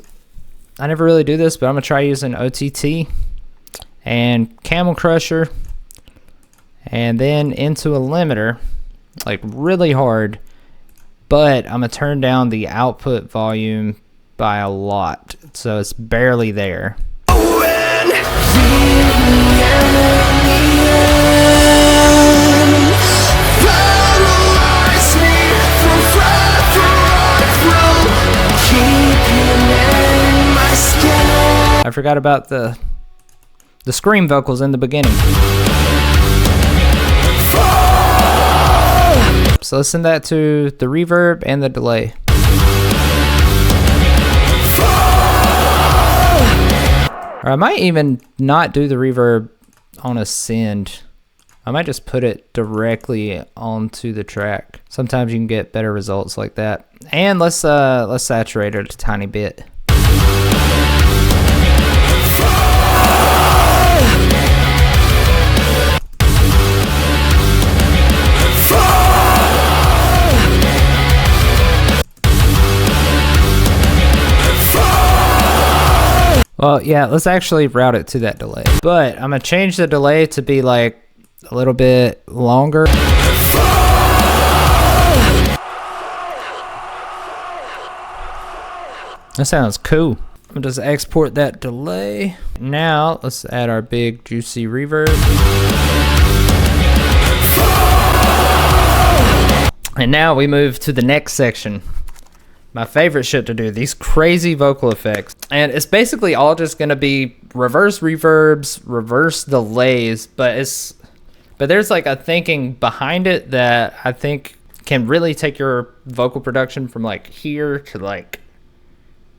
I never really do this, but I'm gonna try using OTT and Camel Crusher, and then into a limiter, like really hard. But I'm gonna turn down the output volume by a lot, so it's barely there. I forgot about the scream vocals in the beginning. So let's send that to the reverb and the delay. Or I might even not do the reverb on a send. I might just put it directly onto the track. Sometimes you can get better results like that. And let's saturate it a tiny bit. Well, yeah, let's actually route it to that delay. But I'm gonna change the delay to be like a little bit longer. That sounds cool. I'm gonna just export that delay. Now, let's add our big juicy reverb. And now we move to the next section. My favorite shit to do, these crazy vocal effects. And it's basically all just gonna be reverse reverbs, reverse delays, but there's like a thinking behind it that I think can really take your vocal production from like here to like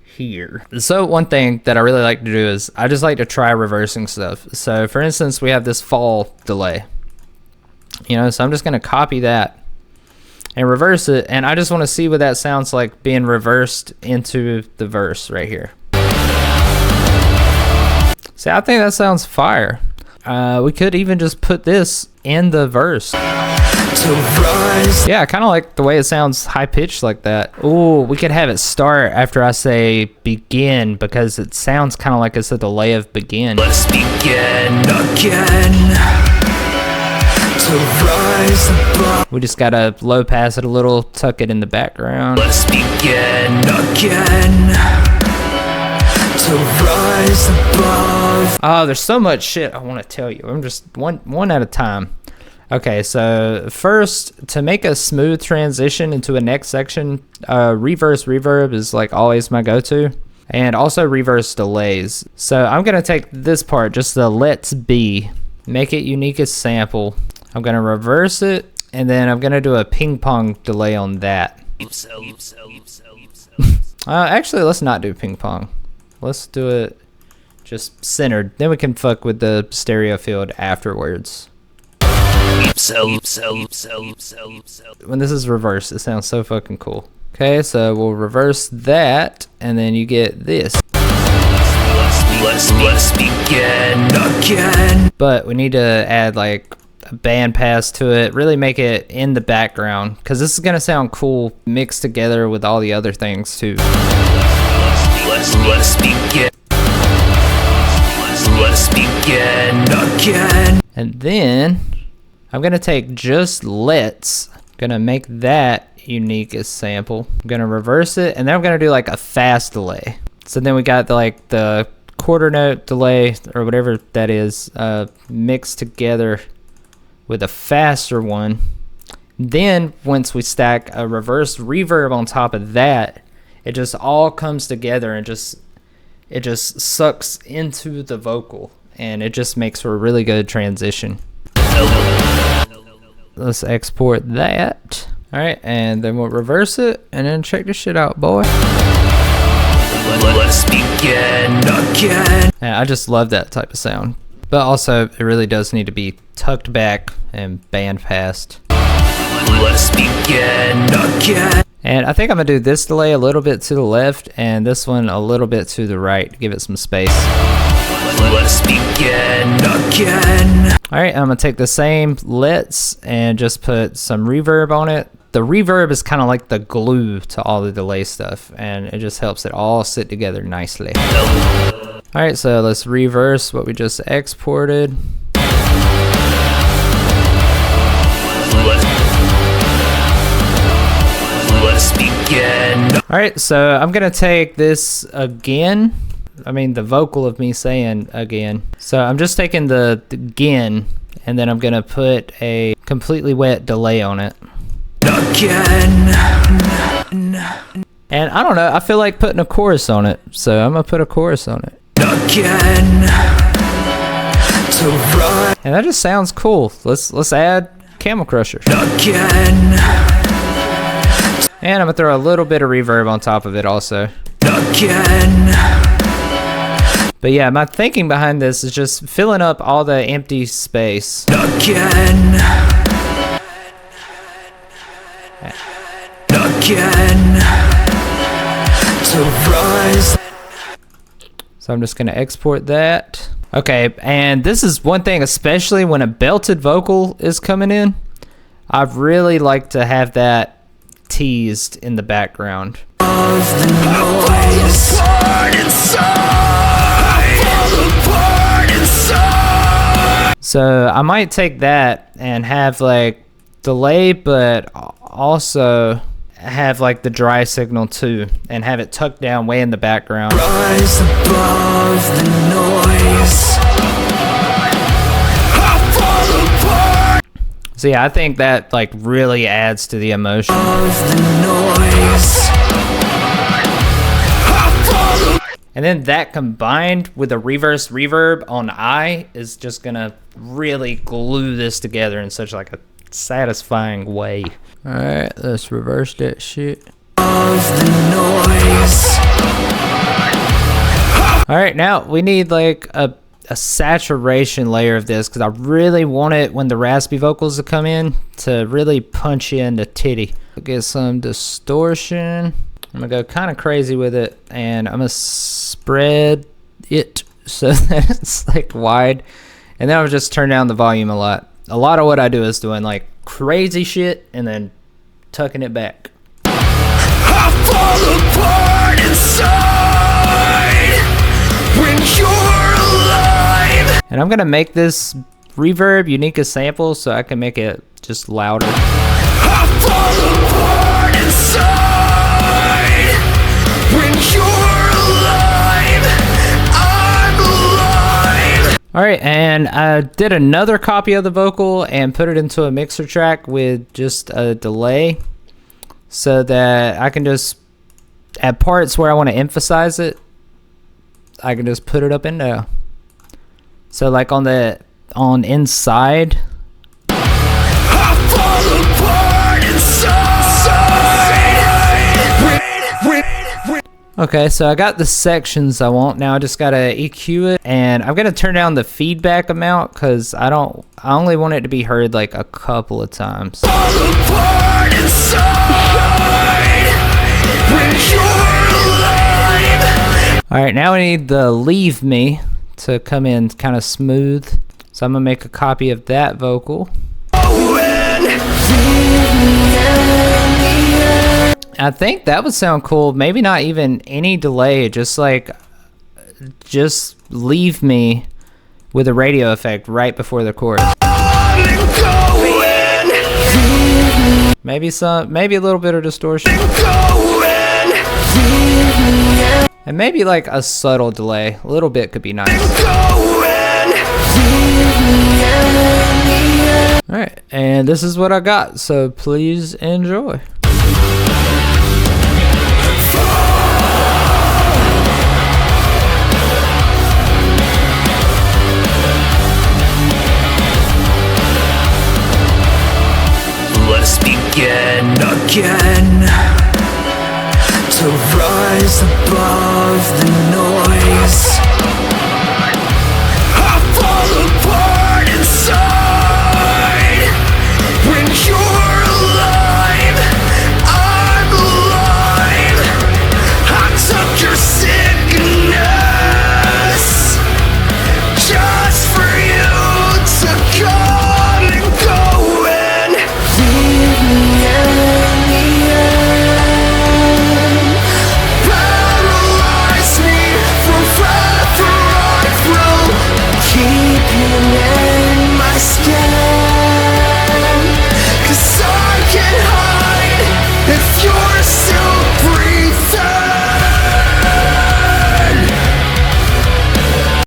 here. So one thing that I really like to do is I just like to try reversing stuff. So for instance, we have this fall delay, you know, so I'm just gonna copy that and reverse it, and I just want to see what that sounds like being reversed into the verse right here. See, I think that sounds fire. We could even just put this in the verse. Yeah, I kind of like the way it sounds high-pitched like that. Ooh, we could have it start after I say begin, because it sounds kind of like it's a delay of begin. Let's begin again. We just gotta low pass it a little, tuck it in the background. Let's begin again to rise above. Oh, there's so much shit I want to tell you. I'm just one at a time. Okay, so first, to make a smooth transition into a next section, reverse reverb is like always my go-to, and also reverse delays. So I'm gonna take this part, just the let's be, make it unique as sample. I'm gonna reverse it, and then I'm gonna do a ping pong delay on that. Actually, let's not do ping pong. Let's do it just centered. Then we can fuck with the stereo field afterwards. When this is reversed, it sounds so fucking cool. Okay, so we'll reverse that, and then you get this. Let's begin again. But we need to add like a band pass to it, really make it in the background, because this is gonna sound cool mixed together with all the other things too. Let's begin. Let's begin again. And then I'm gonna take just let's, gonna make that unique as sample. I'm gonna reverse it, and then I'm gonna do like a fast delay. So then we got the quarter note delay or whatever that is, mixed together with a faster one. Then once we stack a reverse reverb on top of that, it just all comes together and it just sucks into the vocal, and it just makes for a really good transition. Let's export that. All right, and then we'll reverse it, and then check this shit out, boy. Let's begin again. Yeah, I just love that type of sound. But also, it really does need to be tucked back and band passed. Let's begin again. And I think I'm gonna do this delay a little bit to the left, and this one a little bit to the right to give it some space. Let's begin again. Alright, I'm gonna take the same let's and just put some reverb on it. The reverb is kind of like the glue to all the delay stuff, and it just helps it all sit together nicely. Alright, so let's reverse what we just exported. Let's begin. Alright, so I'm gonna take this again. I mean the vocal of me saying again. So I'm just taking the again, and then I'm gonna put a completely wet delay on it. Again. And I don't know, I feel like putting a chorus on it, so I'm gonna put a chorus on it. Again. To run. And that just sounds cool. Let's add Camel Crusher. Again. And I'm gonna throw a little bit of reverb on top of it also. Again. But yeah, my thinking behind this is just filling up all the empty space. Again. Again. To rise. So I'm just gonna export that. Okay, and this is one thing, especially when a belted vocal is coming in, I really like to have that teased in the background. Of the noise. So I might take that and have like delay, but also have like the dry signal too, and have it tucked down way in the background. Rise above the noise. So yeah, I think that like really adds to the emotion. Of the noise. And then that combined with a reverse reverb on I is just gonna really glue this together in such like a satisfying way. All right, let's reverse that shit. Of the noise. All right, now we need like a saturation layer of this, because I really want it when the raspy vocals to come in to really punch you in the titty. Get some distortion. I'm gonna go kind of crazy with it, and I'm gonna spread it so that it's like wide, and then I'll just turn down the volume a lot. A lot of what I do is doing like crazy shit and then tucking it back. I fall apart inside when you're alive. And I'm gonna make this reverb unique as sample so I can make it just louder. I fall apart inside when you're alive. I'm alive. Alright, and I did another copy of the vocal and put it into a mixer track with just a delay so that I can just, at parts where I want to emphasize it, I can just put it up in there. So like on inside. I fall apart inside. Okay, so I got the sections I want. Now I just gotta EQ it, and I'm gonna turn down the feedback amount because I only want it to be heard like a couple of times. Fall apart inside when you're alive. Alright, now we need the Leave Me to come in kind of smooth. So I'm gonna make a copy of that vocal. I think that would sound cool. Maybe not even any delay, just Leave Me with a radio effect right before the chorus. Maybe a little bit of distortion. And maybe like a subtle delay. A little bit could be nice. Alright, and this is what I got, so please enjoy.